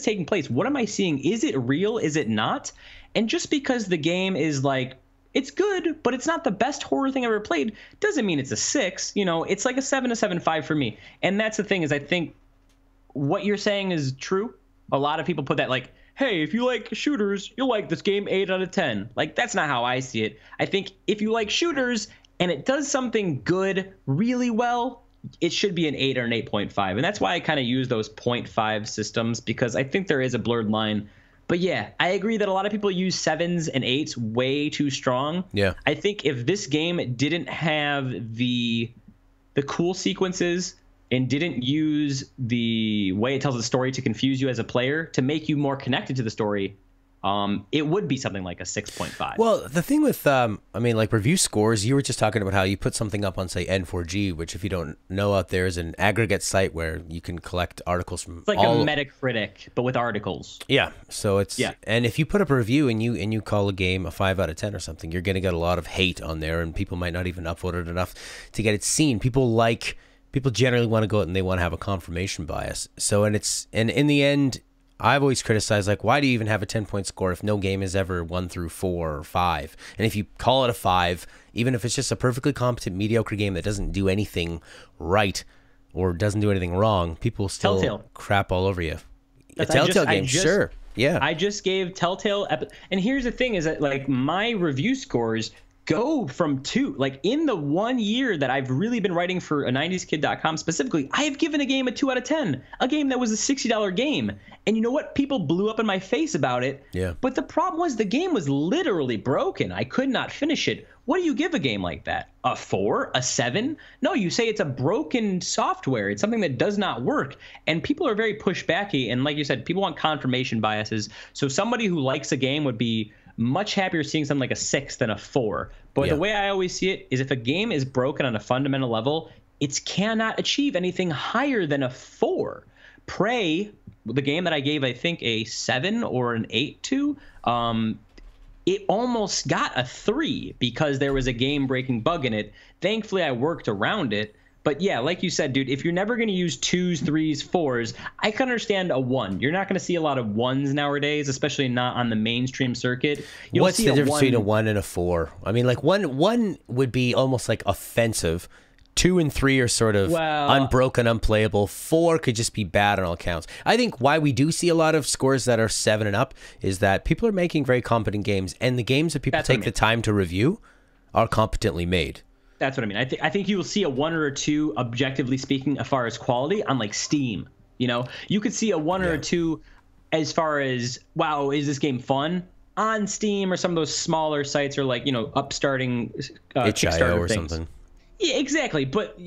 taking place? What am I seeing? Is it real? Is it not? And just because the game is like, it's good, but it's not the best horror thing I've ever played, doesn't mean it's a 6. It's like a 7 to 7.5 for me. And that's the thing, is I think what you're saying is true. A lot of people put that like, hey, if you like shooters, you'll like this game 8 out of 10. Like, that's not how I see it. I think if you like shooters and it does something good really well, it should be an 8 or an 8.5. And that's why I kind of use those 0.5 systems, because I think there is a blurred line. But yeah, I agree that a lot of people use 7s and 8s way too strong. Yeah. I think if this game didn't have the cool sequences and didn't use the way it tells the story to confuse you as a player, to make you more connected to the story, it would be something like a 6.5. Well, the thing with, like review scores, you were just talking about how you put something up on, say, N4G, which, if you don't know out there, is an aggregate site where you can collect articles from It's like a Metacritic, but with articles. Yeah. So it's, and if you put up a review and you call a game a 5 out of 10 or something, you're going to get a lot of hate on there, and people might not even upvote it enough to get it seen. People generally want to go out and they want to have a confirmation bias. So, and in the end, I've always criticized, like, why do you even have a 10-point score if no game is ever 1 through 4 or 5? And if you call it a 5, even if it's just a perfectly competent, mediocre game that doesn't do anything right or doesn't do anything wrong, people still Telltale. crap all over you. A Telltale game, sure. Yeah. I just gave Telltale... And here's the thing, is that, like, my review scores go from 2. Like, in the 1 year that I've really been writing for a90skid.com specifically, I have given a game a 2 out of 10. A game that was a $60 game. And you know what? People blew up in my face about it. Yeah. But the problem was the game was literally broken. I could not finish it. What do you give a game like that? A 4? A 7? No, you say it's a broken software. It's something that does not work. And people are very pushbacky. And like you said, people want confirmation biases. So somebody who likes a game would be much happier seeing something like a 6 than a 4. But the way I always see it is, if a game is broken on a fundamental level, it cannot achieve anything higher than a 4. Prey, the game that I gave, I think, a 7 or an 8 to, it almost got a 3 because there was a game-breaking bug in it. Thankfully, I worked around it. But yeah, like you said, dude, if you're never going to use 2s, 3s, 4s, I can understand a 1. You're not going to see a lot of 1s nowadays, especially not on the mainstream circuit. What's the difference between a 1 and a 4? I mean, like, one would be almost like offensive. 2 and 3 are sort of unbroken, unplayable. 4 could just be bad on all counts. I think why we do see a lot of scores that are 7 and up is that people are making very competent games, and the games that people take the time to review are competently made. That's what I mean. I think you will see a 1 or a 2, objectively speaking, as far as quality on like Steam. You could see a 1 or a 2 as far as, wow, is this game fun? On Steam or some of those smaller sites, or like, upstarting Kickstarter or things. Something. Yeah, exactly. But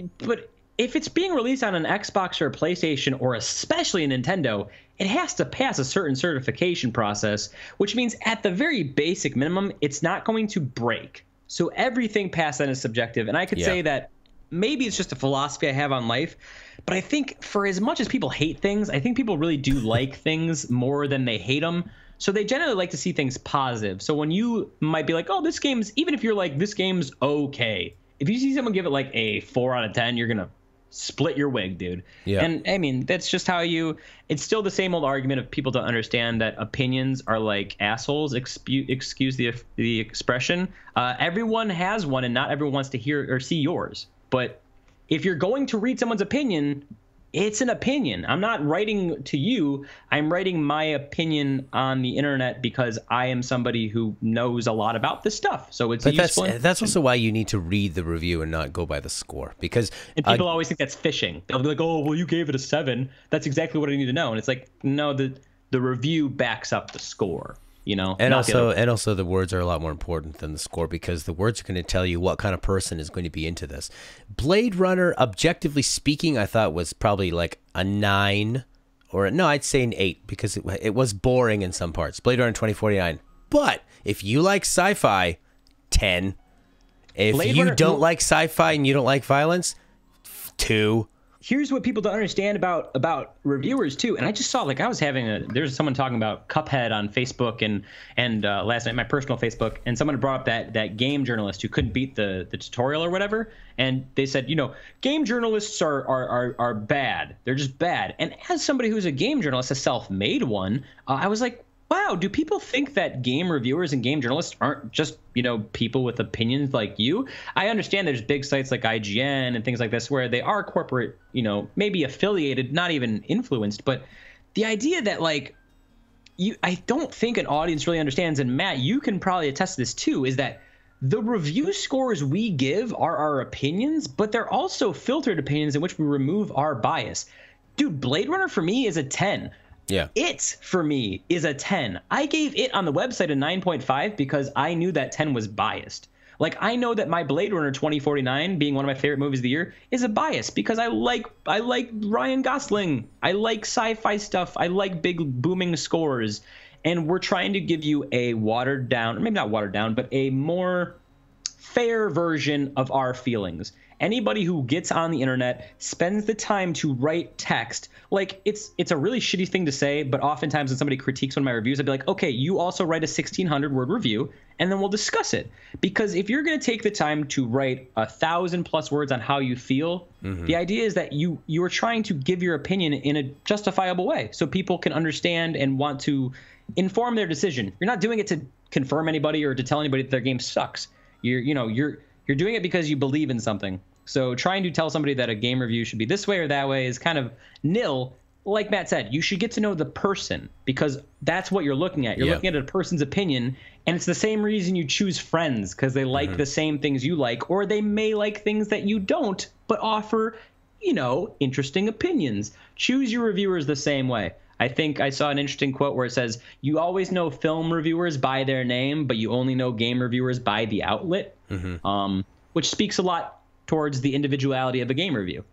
if it's being released on an Xbox or a PlayStation, or especially a Nintendo, it has to pass a certain certification process, which means at the very basic minimum, it's not going to break. So everything past that is subjective. And I could say that maybe it's just a philosophy I have on life, but I think for as much as people hate things, I think people really do like things more than they hate them. So they generally like to see things positive. So when you might be like, oh, this game's, even if you're like, this game's okay, if you see someone give it like a 4 out of 10, you're going to split your wig, dude. Yeah. And I mean, that's just how it's still the same old argument of people don't understand that opinions are like assholes, excuse the expression. Everyone has one, and not everyone wants to hear or see yours. But if you're going to read someone's opinion, it's an opinion. I'm not writing to you. I'm writing my opinion on the internet because I am somebody who knows a lot about this stuff. So it's useful. That's also why you need to read the review and not go by the score. Because people always think that's fishing. They'll be like, oh, well, you gave it a 7. That's exactly what I need to know. And it's like, no, the review backs up the score. And also the words are a lot more important than the score, because the words are going to tell you what kind of person is going to be into this. Blade Runner, objectively speaking, I thought was probably like a 9 or no, I'd say an 8 because it was boring in some parts. Blade Runner 2049. But if you like sci-fi, 10. If Blade you Runner, don't like sci-fi and you don't like violence, 2. Here's what people don't understand about reviewers too. And I just saw, like, I was having there's someone talking about Cuphead on Facebook and last night, my personal Facebook, and someone brought up that game journalist who couldn't beat the tutorial or whatever. And they said, game journalists are bad. They're just bad. And as somebody who's a game journalist, a self-made one, I was like, wow, do people think that game reviewers and game journalists aren't just, people with opinions like you? I understand there's big sites like IGN and things like this where they are corporate, maybe affiliated, not even influenced. But the idea that, like, I don't think an audience really understands, and Matt, you can probably attest to this too, is that the review scores we give are our opinions, but they're also filtered opinions in which we remove our bias. Dude, Blade Runner for me is a 10. Yeah. It, for me, is a 10. I gave it on the website a 9.5 because I knew that 10 was biased. Like, I know that my Blade Runner 2049, being one of my favorite movies of the year, is a bias because I like Ryan Gosling. I like sci-fi stuff. I like big booming scores. And we're trying to give you a watered down, or maybe not watered down, but a more fair version of our feelings. Anybody who gets on the internet, spends the time to write text, like, it's a really shitty thing to say, but oftentimes when somebody critiques one of my reviews, I'd be like, okay, you also write a 1,600-word review, and then we'll discuss it. Because if you're going to take the time to write 1,000+ words on how you feel, the idea is that you are trying to give your opinion in a justifiable way so people can understand and want to inform their decision. You're not doing it to confirm anybody or to tell anybody that their game sucks. You're doing it because you believe in something. So trying to tell somebody that a game review should be this way or that way is kind of nil. Like Matt said, you should get to know the person because that's what you're looking at. You're looking at a person's opinion, and it's the same reason you choose friends, because they like the same things you like, or they may like things that you don't, but offer, interesting opinions. Choose your reviewers the same way. I think I saw an interesting quote where it says, you always know film reviewers by their name, but you only know game reviewers by the outlet, which speaks a lot towards the individuality of a game review.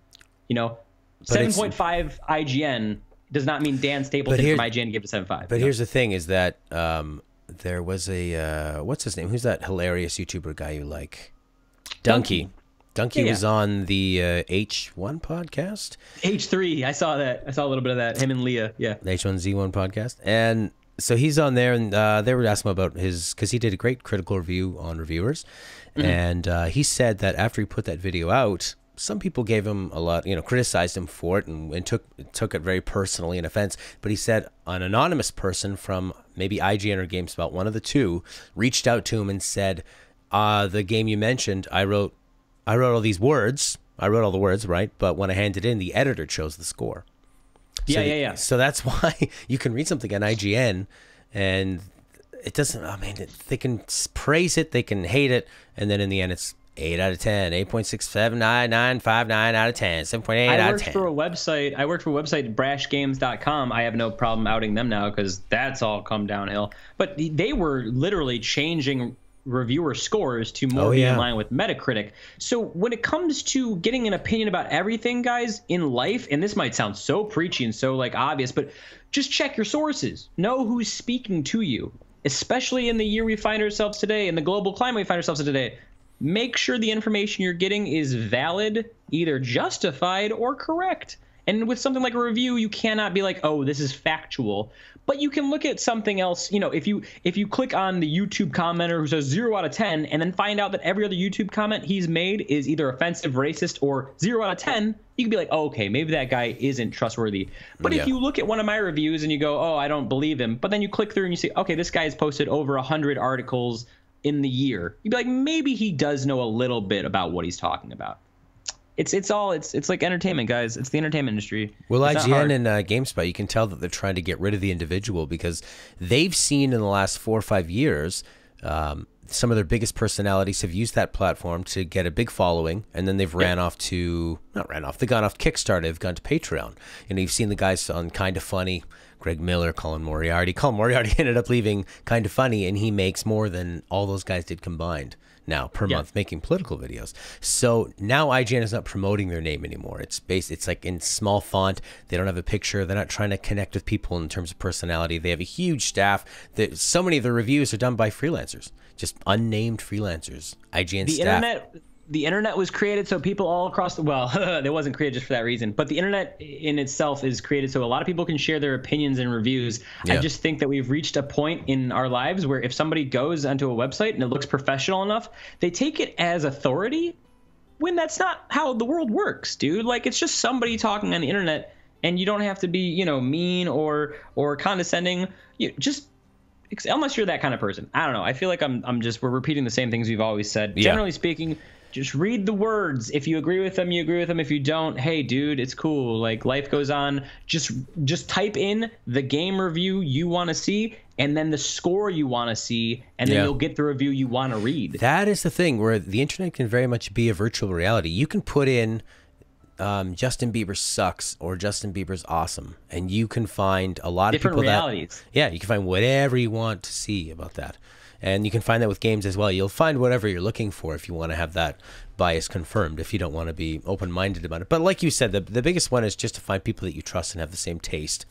7.5 IGN does not mean Dan Stapleton from IGN gave it a 7.5. But here's the thing is that there was a, what's his name? Who's that hilarious YouTuber guy you like? Donkey. Donkey was on the H1 podcast. H3, I saw that. I saw a little bit of that. Him and Leah, yeah. The H1Z1 podcast. And so he's on there, and they were asking him about because he did a great critical review on reviewers. And he said that after he put that video out, some people gave him a lot, criticized him for it and took it very personally and offense. But he said an anonymous person from maybe IGN or GameSpot, one of the two, reached out to him and said, the game you mentioned, I wrote all these words. I wrote all the words, right? But when I handed in, the editor chose the score. Yeah. So that's why you can read something on IGN and it doesn't, they can praise it, they can hate it, and then in the end it's 8 out of 10, 8.67959 out of 10, 7.8 out of 10. I worked for a website, brashgames.com. I have no problem outing them now because that's all come downhill. But they were literally changing reviewer scores to more be in line with Metacritic. So when it comes to getting an opinion about everything, guys, in life, and this might sound so preachy and so obvious, but just check your sources. Know who's speaking to you, especially in the year we find ourselves today, in the global climate we find ourselves in today. Make sure the information you're getting is valid, either justified or correct. And with something like a review, you cannot be like, oh, this is factual. But you can look at something else. If you click on the YouTube commenter who says 0 out of 10 and then find out that every other YouTube comment he's made is either offensive, racist, or 0 out of 10, you can be like, oh, okay, maybe that guy isn't trustworthy. But if you look at one of my reviews and you go, oh, I don't believe him, but then you click through and you see, okay, this guy's posted over 100 articles in the year, you'd be like, maybe he does know a little bit about what he's talking about. It's like entertainment, guys. It's the entertainment industry. Well, IGN and GameSpot, you can tell that they're trying to get rid of the individual because they've seen in the last 4 or 5 years some of their biggest personalities have used that platform to get a big following, and then they've they've gone off Kickstarter, they've gone to Patreon. You've seen the guys on Kind of Funny, Greg Miller, Colin Moriarty. Colin Moriarty ended up leaving Kind of Funny, and he makes more than all those guys did combined. now per month making political videos. So now IGN is not promoting their name anymore. It's like in small font. They don't have a picture. They're not trying to connect with people in terms of personality. They have a huge staff. So many of the reviews are done by freelancers, just unnamed freelancers. IGN staff. The internet was created so people all across the, well, it wasn't created just for that reason, but the internet in itself is created so a lot of people can share their opinions and reviews. I just think that we've reached a point in our lives where if somebody goes onto a website and it looks professional enough, they take it as authority when that's not how the world works, dude. Like, it's just somebody talking on the internet, and you don't have to be, you know, mean or condescending. Unless you're that kind of person. I don't know. I feel like we're repeating the same things we've always said. Generally speaking, just read the words. If you agree with them, you agree with them. If you don't, hey, dude, it's cool. Like, life goes on. Just type in the game review you want to see and then the score you want to see, and then you'll get the review you want to read. That is the thing where the internet can very much be a virtual reality. You can put in Justin Bieber sucks or Justin Bieber's awesome, and you can find a lot of people realities. You can find whatever you want to see about that. And you can find that with games as well. You'll find whatever you're looking for if you want to have that bias confirmed, if you don't want to be open-minded about it. But like you said, the biggest one is just to find people that you trust and have the same taste.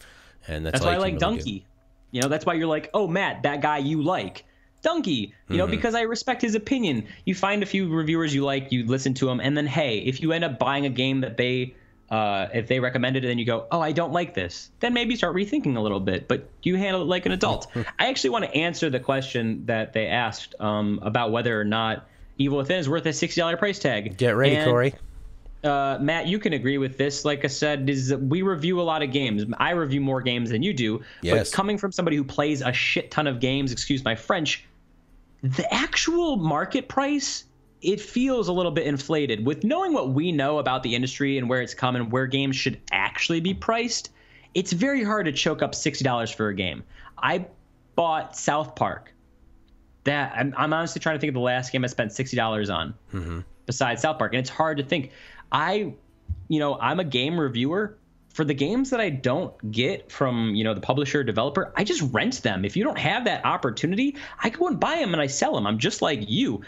And that's why I like Donkey. You know, that's why you're like, oh, Matt, that guy you like. Donkey, you know, because I respect his opinion. You find a few reviewers you like, you listen to them, and then, hey, if you end up buying a game that if they recommended it and you go, oh, I don't like this, then maybe start rethinking a little bit, but you handle it like an adult. I actually want to answer the question that they asked about whether or not Evil Within is worth a $60 price tag. Get ready, Corey. Matt, you can agree with this. Like I said, we review a lot of games. I review more games than you do. Yes. But coming from somebody who plays a shit ton of games, excuse my French, the actual market price, it feels a little bit inflated. With knowing what we know about the industry and where it's come and where games should actually be priced, it's very hard to choke up $60 for a game. I bought South Park. I'm honestly trying to think of the last game I spent $60 on besides South Park, and it's hard to think. I'm a game reviewer. For the games that I don't get from, the publisher or developer, I just rent them. If you don't have that opportunity, I go and buy them and I sell them. I'm just like you.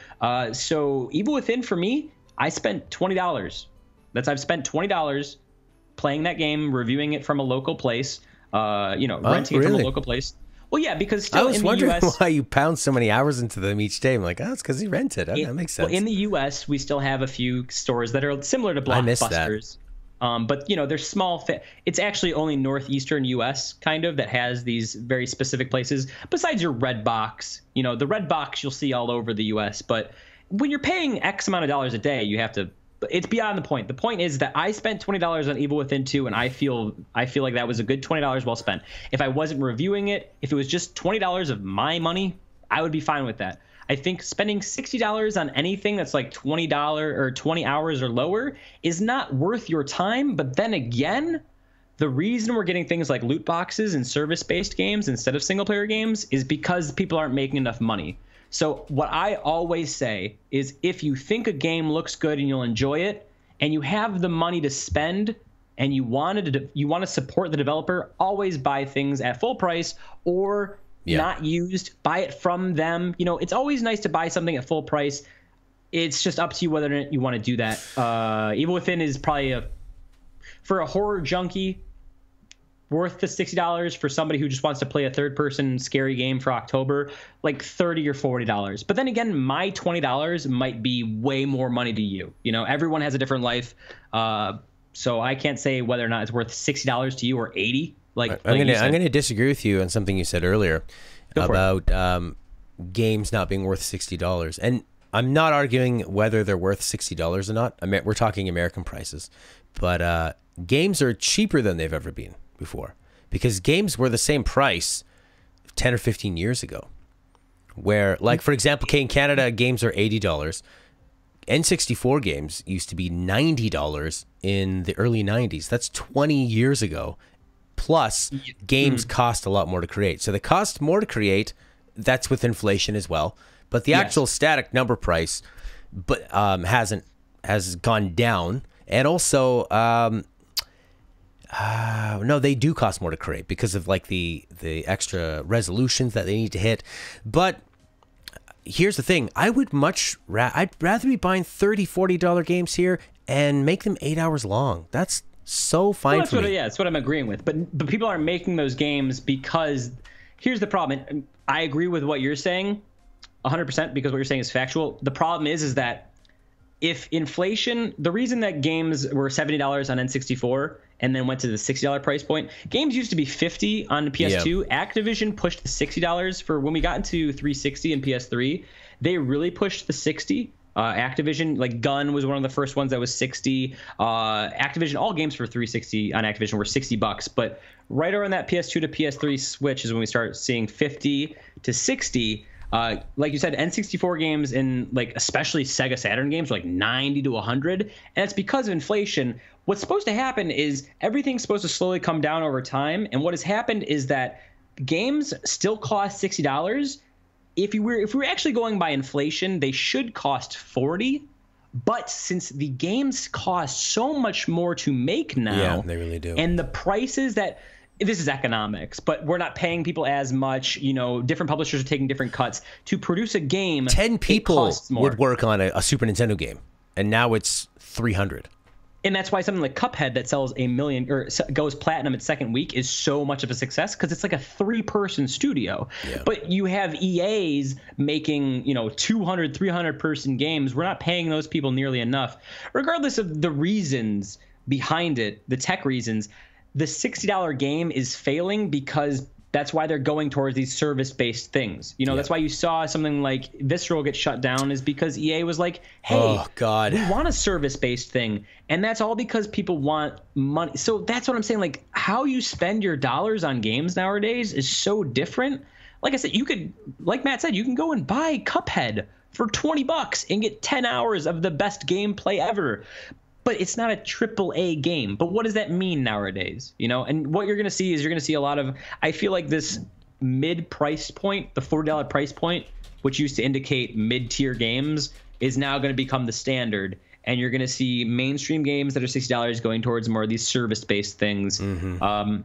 So Evil Within, for me, I spent $20. I've spent $20 playing that game, reviewing it from a local place, renting it from a local place. Well, yeah, because still I was in the wondering US, why you pound so many hours into them each day. I'm like, oh, it's because you rent it. That makes sense. Well, in the US, we still have a few stores that are similar to Blockbusters. I missed that. But they're small. It's actually only northeastern U.S. kind of that has these very specific places. Besides your red box, the red box you'll see all over the U.S. But when you're paying X amount of dollars a day, you have to. It's beyond the point. The point is that I spent $20 on Evil Within 2, and I feel like that was a good $20 well spent. If I wasn't reviewing it, if it was just $20 of my money, I would be fine with that. I think spending $60 on anything that's like $20 or 20 hours or lower is not worth your time. But then again, the reason we're getting things like loot boxes and service-based games instead of single-player games is because people aren't making enough money. So what I always say is if you think a game looks good and you'll enjoy it and you have the money to spend and you want to support the developer, always buy things at full price or not used, buy it from them. It's always nice to buy something at full price. It's just up to you whether or not you want to do that. Evil Within is probably for a horror junkie, worth the $60. For somebody who just wants to play a third-person scary game for October, like $30 or $40. But then again, my $20 might be way more money to you. Everyone has a different life, so I can't say whether or not it's worth $60 to you or $80. I'm gonna disagree with you on something you said earlier about games not being worth $60, and I'm not arguing whether they're worth $60 or not. We're talking American prices, but games are cheaper than they've ever been before because games were the same price 10 or 15 years ago. Where, like for example, in Canada, games are $80. N64 games used to be $90 in the early 90s. That's 20 years ago. Plus, games cost a lot more to create. So they cost more to create. That's with inflation as well. But the actual static number price has gone down. And also, no, they do cost more to create because of like the extra resolutions that they need to hit. But here's the thing. I'd rather be buying $30, $40 games here and make them 8 hours long. That's so fine for me. That's what I'm agreeing with. But people aren't making those games because here's the problem. And I agree with what you're saying 100% because what you're saying is factual. The problem is that if inflation, the reason that games were $70 on N64 and then went to the $60 price point, games used to be $50 on PS2. Yeah. Activision pushed the $60 for when we got into 360 and PS3. They really pushed the $60. Activision, like Gun was one of the first ones that was $60. Activision, all games for 360 on Activision were $60. But right around that PS2 to PS3 switch is when we start seeing 50 to 60. Like you said, N64 games and like especially Sega Saturn games were like 90 to 100. And it's because of inflation. What's supposed to happen is everything's supposed to slowly come down over time. And what has happened is that games still cost $60. If we were actually going by inflation, they should cost $40. But since the games cost so much more to make now, yeah, they really do. And the prices that this is economics, but we're not paying people as much. You know, different publishers are taking different cuts to produce a game. 10 people would work on a Super Nintendo game, and now it's 300. And that's why something like Cuphead that sells 1 million or goes platinum its second week is so much of a success because it's like a 3-person studio. Yeah. But you have EAs making, 200, 300-person games. We're not paying those people nearly enough. Regardless of the reasons behind it, the tech reasons, the $60 game is failing because that's why they're going towards these service-based things. That's why you saw something like Visceral get shut down is because EA was like, hey, oh, God, we want a service-based thing. And that's all because people want money. So that's what I'm saying. Like, how you spend your dollars on games nowadays is so different. Like I said, you could, like Matt said, you can go and buy Cuphead for $20 and get 10 hours of the best gameplay ever. But it's not a AAA game. But what does that mean nowadays? And what you're going to see is a lot of, I feel like this mid-price point, the $40 price point, which used to indicate mid-tier games, is now going to become the standard. And you're going to see mainstream games that are $60 going towards more of these service-based things. Mm-hmm.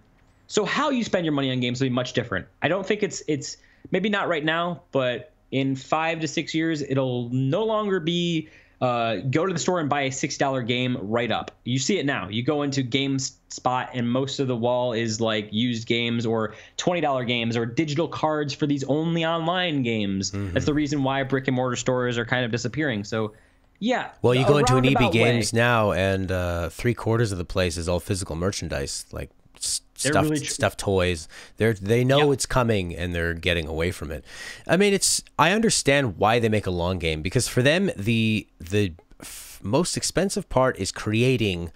So how you spend your money on games will be much different. I don't think it's maybe not right now, but in 5 to 6 years, it'll no longer be go to the store and buy a $6 game right up. You see it now. You go into GameSpot and most of the wall is like used games or $20 games or digital cards for these only online games. Mm-hmm. That's the reason why brick and mortar stores are kind of disappearing. So, yeah. Well, you go into an EB Games now and 3/4 of the place is all physical merchandise, like stuffed toys. They know it's coming and they're getting away from it. I mean, I understand why they make a long game because for them the most expensive part is creating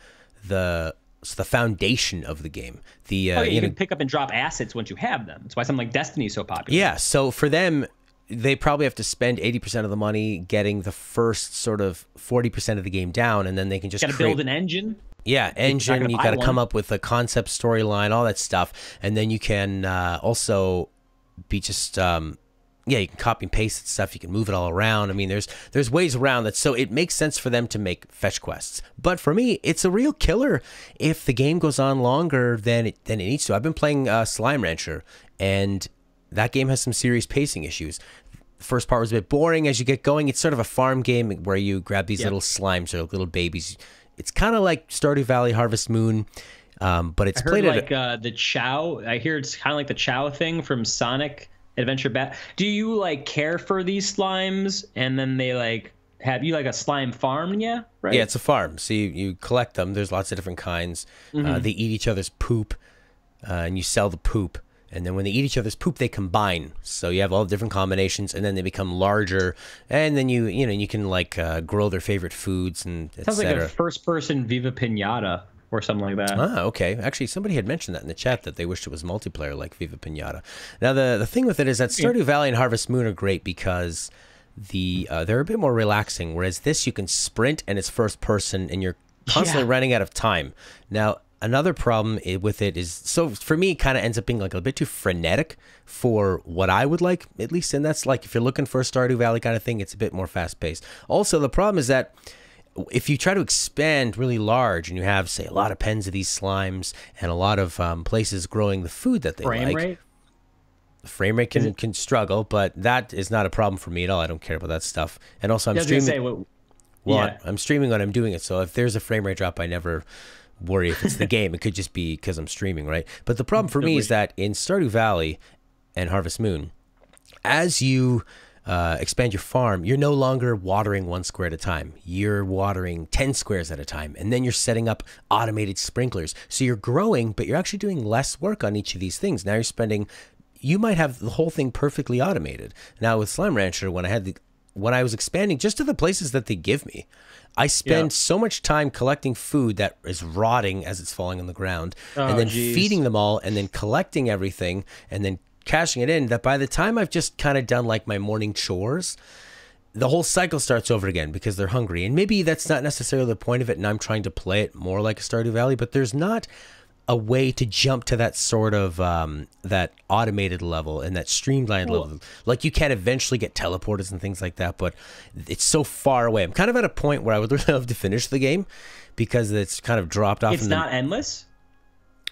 the foundation of the game. You can pick up and drop assets once you have them. That's why something like Destiny is so popular. Yeah, so for them they probably have to spend 80% of the money getting the first sort of 40% of the game down, and then they can just build an engine. Yeah, engine, you got to come up with a concept storyline, all that stuff. And then you can also be just, you can copy and paste stuff. You can move it all around. I mean, there's ways around that. So it makes sense for them to make fetch quests. But for me, it's a real killer if the game goes on longer than it needs to. I've been playing Slime Rancher, and that game has some serious pacing issues. The first part was a bit boring. As you get going, it's sort of a farm game where you grab these little slimes or little babies. It's kind of like Stardew Valley, Harvest Moon, but it's played like the Chow. I hear it's kind of like the Chow thing from Sonic Adventure Bat. Do you like care for these slimes, and then they like have you like a slime farm? Yeah, right. Yeah, it's a farm. So you collect them. There's lots of different kinds. Mm-hmm. They eat each other's poop, and you sell the poop. And then when they eat each other's poop, they combine. So you have all different combinations, and then they become larger. And then you can like grow their favorite foods and et Sounds cetera. like a first-person Viva Pinata or something like that. Ah, okay. Actually, somebody had mentioned that in the chat that they wished it was multiplayer like Viva Pinata. Now the thing with it is that Stardew Valley and Harvest Moon are great because they're a bit more relaxing. Whereas this, you can sprint and it's first person, and you're constantly running out of time. Now, another problem with it is, so for me, it kind of ends up being like a bit too frenetic for what I would like, at least. And that's like, if you're looking for a Stardew Valley kind of thing, it's a bit more fast paced. Also, the problem is that if you try to expand really large and you have, say, a lot of pens of these slimes and a lot of places growing the food that they like. Rate? The frame rate can struggle, but that is not a problem for me at all. I don't care about that stuff. And also, I'm streaming. I'm streaming when I'm doing it. So if there's a frame rate drop, I never worry if it's the game. It could just be because I'm streaming, right? But the problem for me is that in Stardew Valley and Harvest Moon, as you expand your farm, you're no longer watering 1 square at a time. You're watering 10 squares at a time. And then you're setting up automated sprinklers. So you're growing, but you're actually doing less work on each of these things. Now you might have the whole thing perfectly automated. Now with Slime Rancher, when I was expanding just to the places that they give me, I spend so much time collecting food that is rotting as it's falling on the ground, and then feeding them all, and then collecting everything, and then cashing it in, that by the time I've just kind of done like my morning chores, the whole cycle starts over again because they're hungry. And maybe that's not necessarily the point of it, and I'm trying to play it more like a Stardew Valley, but there's not a way to jump to that sort of that automated level and that streamlined level. Like you can eventually get teleporters and things like that, but it's so far away. I'm kind of at a point where I would really love to finish the game because it's kind of dropped off. It's not endless?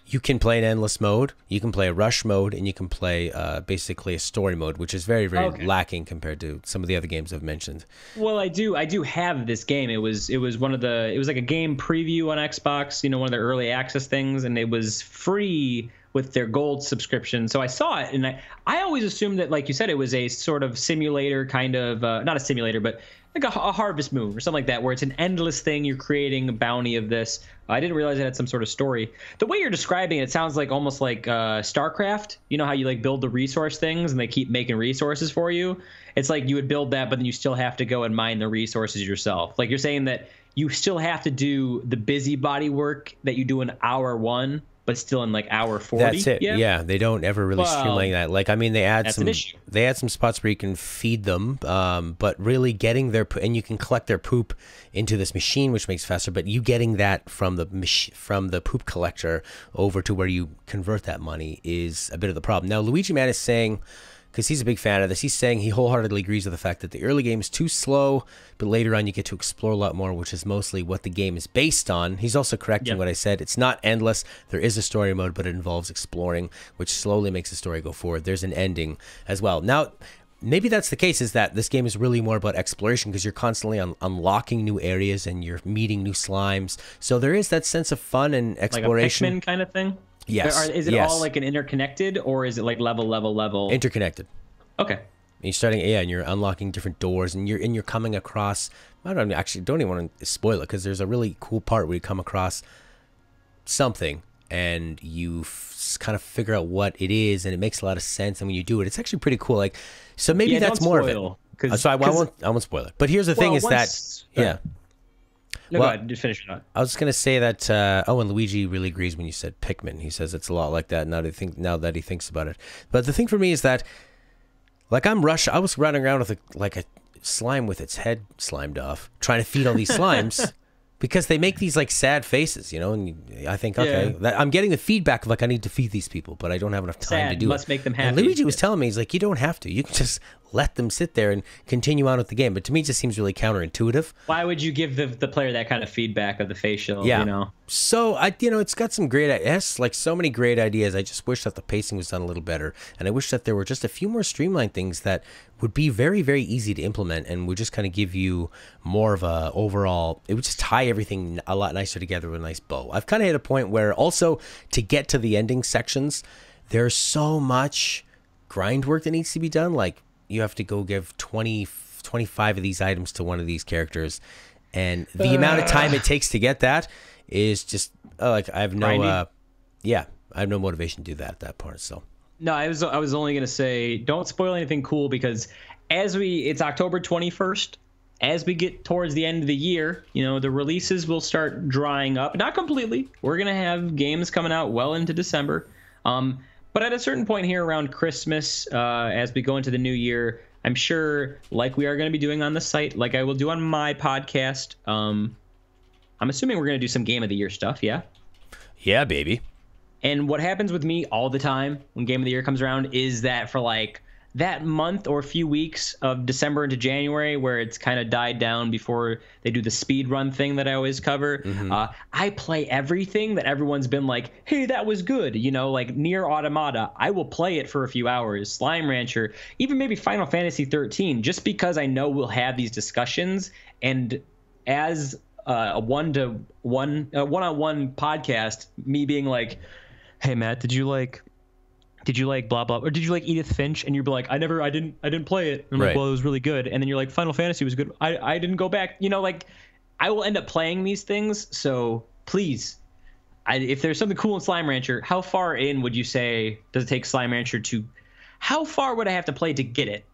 You can play an endless mode, you can play a rush mode, and you can play basically a story mode, which is very, very lacking compared to some of the other games I've mentioned. Well, I do have this game. It was like a game preview on Xbox, one of their early access things, and it was free with their gold subscription. So I saw it, and I always assumed that, like you said, it was a sort of simulator kind of, not a simulator, but like a Harvest Moon or something like that, where it's an endless thing. You're creating a bounty of this. I didn't realize it had some sort of story. The way you're describing it sounds like almost like StarCraft. You know how you like build the resource things and they keep making resources for you? It's like you would build that, but then you still have to go and mine the resources yourself. Like you're saying that you still have to do the busybody work that you do in hour 1, but still in like hour 40. That's it. Yeah, they don't ever really streamline that. Like, I mean, they add some spots where you can feed them, but really getting their and you can collect their poop into this machine, which makes it faster. But you getting that from the poop collector over to where you convert that money is a bit of the problem. Now, Luigi Man is saying, because he's a big fan of this, he's saying he wholeheartedly agrees with the fact that the early game is too slow, but later on you get to explore a lot more, which is mostly what the game is based on. He's also correcting what I said. It's not endless. There is a story mode, but it involves exploring, which slowly makes the story go forward. There's an ending as well. Now, maybe that's the case, is that this game is really more about exploration because you're constantly unlocking new areas and you're meeting new slimes. So there is that sense of fun and exploration. Like a Pikmin kind of thing? Yes. Is it all like an interconnected, or is it like level? Interconnected. Okay. And you're starting, and you're unlocking different doors, and you're coming across. I don't even want to spoil it because there's a really cool part where you come across something and you kind of figure out what it is, and it makes a lot of sense. And when you do it, it's actually pretty cool. Like, so maybe that's more of it. So I won't spoil it. But here's the thing: is that No, go ahead. Just finish it up. I was just going to say that, and Luigi really agrees when you said Pikmin. He says it's a lot like that now that he thinks about it. But the thing for me is that, like, I was running around with a slime with its head slimed off, trying to feed all these slimes because they make these, like, sad faces, and I think, okay, I'm getting the feedback of, like, I need to feed these people, but I don't have enough time to do it. Must make them happy. And Luigi was telling me, he's like, you don't have to. You can just let them sit there and continue on with the game. But to me, it just seems really counterintuitive. Why would you give the player that kind of feedback of the facial? So it's got some great, like so many great ideas. I just wish that the pacing was done a little better, and I wish that there were just a few more streamlined things that would be very, very easy to implement and would just kind of give you more of a overall. It would just tie everything a lot nicer together with a nice bow. I've kind of hit a point where also to get to the ending sections, there's so much grind work that needs to be done. Like, you have to go give 25 of these items to one of these characters, and the amount of time it takes to get that is just like I have no motivation to do that at that point. So no, I was only gonna say don't spoil anything cool, because it's October 21st. As we get towards the end of the year, the releases will start drying up. Not completely. We're gonna have games coming out well into December. But at a certain point here around Christmas, as we go into the new year, I'm sure, like we are going to be doing on the site, like I will do on my podcast, I'm assuming we're going to do some Game of the Year stuff, yeah? Yeah, baby. And what happens with me all the time when Game of the Year comes around is that for like that month or a few weeks of December into January where it's kind of died down before they do the speed run thing that I always cover, I play everything that everyone's been like, hey, that was good. You know, like Nier Automata, I will play it for a few hours. Slime Rancher, even maybe Final Fantasy 13, just because I know we'll have these discussions. And as a one-on-one podcast, me being like, hey, Matt, did you like blah blah, or did you like Edith Finch? And you'd be like, I didn't play it. And I'm like, well, it was really good. And then you're like, Final Fantasy was good. I didn't go back. You know, like I will end up playing these things. So please, if there's something cool in Slime Rancher, how far in would you say does it take Slime Rancher to? How far would I have to play to get it?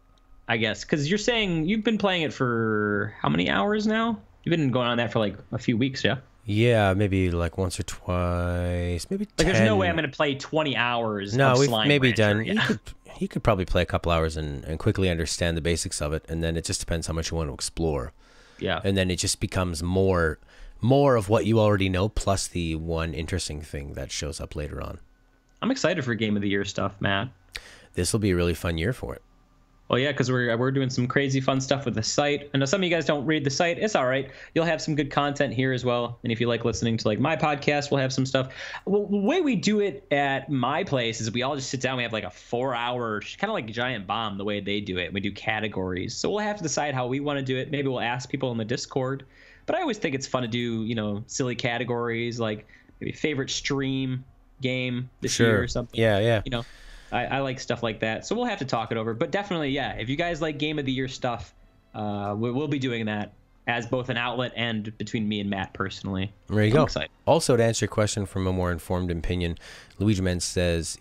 I guess because you're saying you've been playing it for how many hours now? You've been going on that for like a few weeks, yeah. Yeah, maybe like once or twice, maybe 10. Like, there's no way I'm going to play 20 hours. No, of we've Slime maybe Rancher. done. Yeah. You could probably play a couple hours and quickly understand the basics of it, and then it just depends how much you want to explore. Yeah. And then it just becomes more of what you already know, plus the one interesting thing that shows up later on. I'm excited for Game of the Year stuff, Matt. This will be a really fun year for it. Well, yeah, because we're doing some crazy fun stuff with the site. I know some of you guys don't read the site. It's all right. You'll have some good content here as well. And if you like listening to like my podcast, we'll have some stuff. Well, the way we do it at my place is we all just sit down. We have like a 4-hour, kind of like Giant Bomb, the way they do it. We do categories. So we'll have to decide how we want to do it. Maybe we'll ask people in the Discord. But I always think it's fun to do, you know, silly categories like maybe favorite stream game this year or something. Yeah. You know. I like stuff like that. So we'll have to talk it over. But definitely, yeah, if you guys like Game of the Year stuff, we'll be doing that as both an outlet and between me and Matt personally. There you go. Excited. Also, to answer your question from a more informed opinion, Luigi Men says,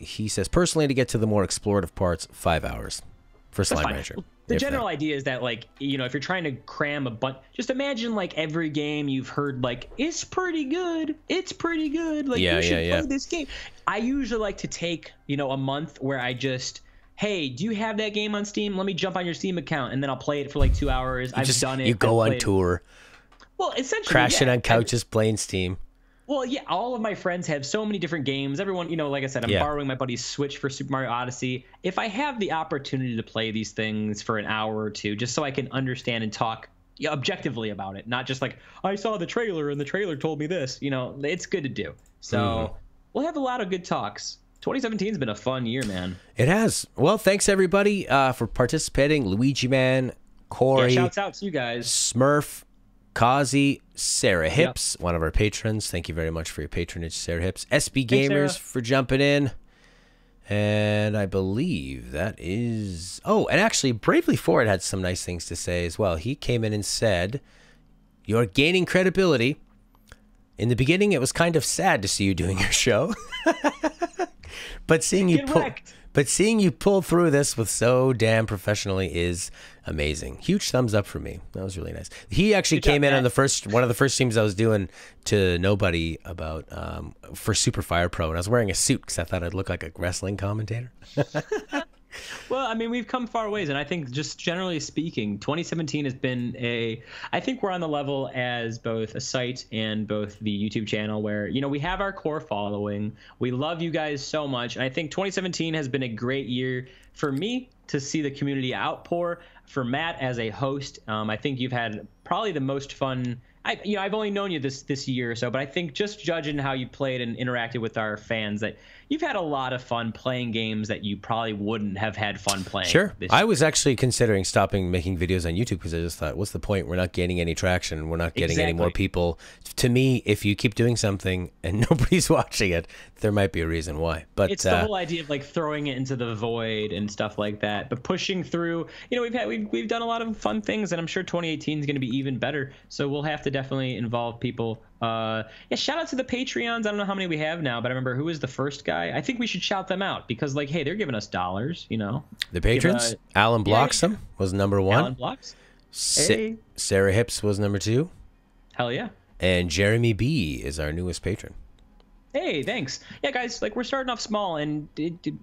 personally, to get to the more explorative parts, 5 hours for Slime Rancher. The general idea is that, like, you know, if you're trying to cram a bunch, just imagine like every game you've heard, like, it's pretty good. Like, you should play this game. I usually like to take, you know, a month where I just, hey, do you have that game on Steam? Let me jump on your Steam account, and then I'll play it for like 2 hours. I've done it. You go on tour. Well, essentially, crashing on couches, playing Steam. Well, yeah, all of my friends have so many different games. Everyone, you know, like I said, I'm borrowing my buddy's Switch for Super Mario Odyssey. If I have the opportunity to play these things for an hour or two, just so I can understand and talk objectively about it, not just like, I saw the trailer and the trailer told me this, you know, it's good to do. So we'll have a lot of good talks. 2017 has been a fun year, man. It has. Well, thanks, everybody, for participating. Luigi Man, Corey. Yeah, shouts out to you guys. Smurf. Kazi, Sarah Hips, one of our patrons. Thank you very much for your patronage, Sarah Hips. SB Gamers for jumping in. And I believe that is... Oh, and actually, Bravely Forward had some nice things to say as well. He came in and said, you're gaining credibility. In the beginning, it was kind of sad to see you doing your show. But seeing you pull through this with so damn professionally is amazing. Huge thumbs up for me. That was really nice. He actually came in on one of the first streams I was doing to nobody about for Super Fire Pro, and I was wearing a suit because I thought I'd look like a wrestling commentator. Well, I mean, we've come far ways, and I think just generally speaking, 2017 has been I think we're on the level as both a site and both the YouTube channel where, you know, we have our core following. We love you guys so much, and I think 2017 has been a great year for me to see the community outpour. For Matt as a host, I think you've had probably the most fun. I've only known you this year or so, but I think just judging how you played and interacted with our fans, that you've had a lot of fun playing games that you probably wouldn't have had fun playing. Sure. I was actually considering stopping making videos on YouTube because I just thought, what's the point? We're not getting any traction. We're not getting any more people. To me, if you keep doing something and nobody's watching it, there might be a reason why. But it's the whole idea of like throwing it into the void and stuff like that. But pushing through, you know, we've done a lot of fun things, and I'm sure 2018 is going to be even better. So we'll have to definitely involve people. Shout out to the Patreons. I don't know how many we have now, but I remember who was the first guy. I think we should shout them out because, like, hey, they're giving us dollars, you know. The patrons. Alan Bloxham was number 1. Alan Blocks. Hey. Sarah Hips was number 2. Hell yeah. And Jeremy B is our newest patron. Hey, thanks. Yeah, guys, like, we're starting off small, and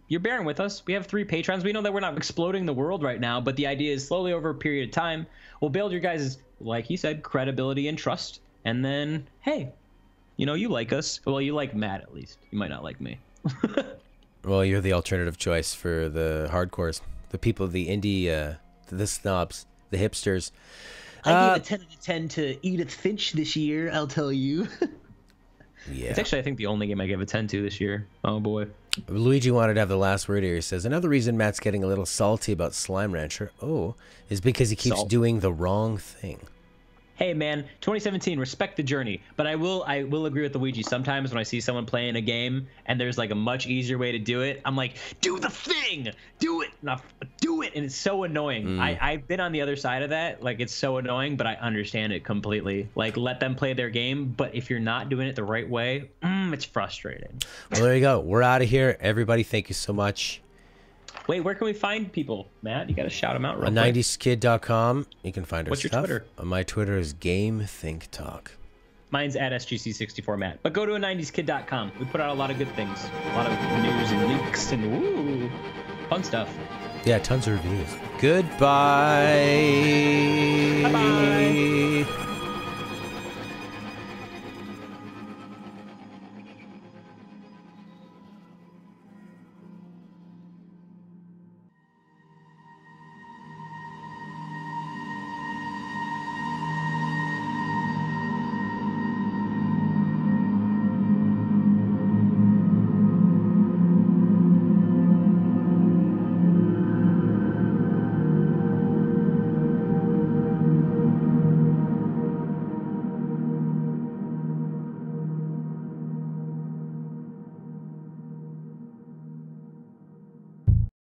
you're bearing with us. We have 3 patrons. We know that we're not exploding the world right now, but the idea is slowly over a period of time, we'll build your guys', like he said, credibility and trust. And then, hey, you know, you like us. Well, you like Matt, at least. You might not like me. Well, you're the alternative choice for the hardcores. the people, the indie, the snobs, the hipsters. I gave a 10 out of 10 to Edith Finch this year, I'll tell you. Yeah. It's actually, I think, the only game I gave a 10 to this year. Oh, boy. Luigi wanted to have the last word here. He says, another reason Matt's getting a little salty about Slime Rancher, is because he keeps doing the wrong thing. Hey, man, 2017, respect the journey. But I will agree with Luigi. Sometimes when I see someone playing a game and there's like a much easier way to do it, I'm like, do the thing, do it, do it. And it's so annoying. I've been on the other side of that. Like, it's so annoying, but I understand it completely. Like, let them play their game. But if you're not doing it the right way, it's frustrating. Well, there you go. We're out of here. Everybody, thank you so much. Wait, where can we find people, Matt? You got to shout them out real quick. 90skid.com. You can find our What's stuff. your Twitter? My Twitter is GameThinkTalk. Mine's at SGC64Matt. But go to a90skid.com. We put out a lot of good things. A lot of news and leaks and fun stuff. Yeah, tons of reviews. Goodbye. Bye-bye.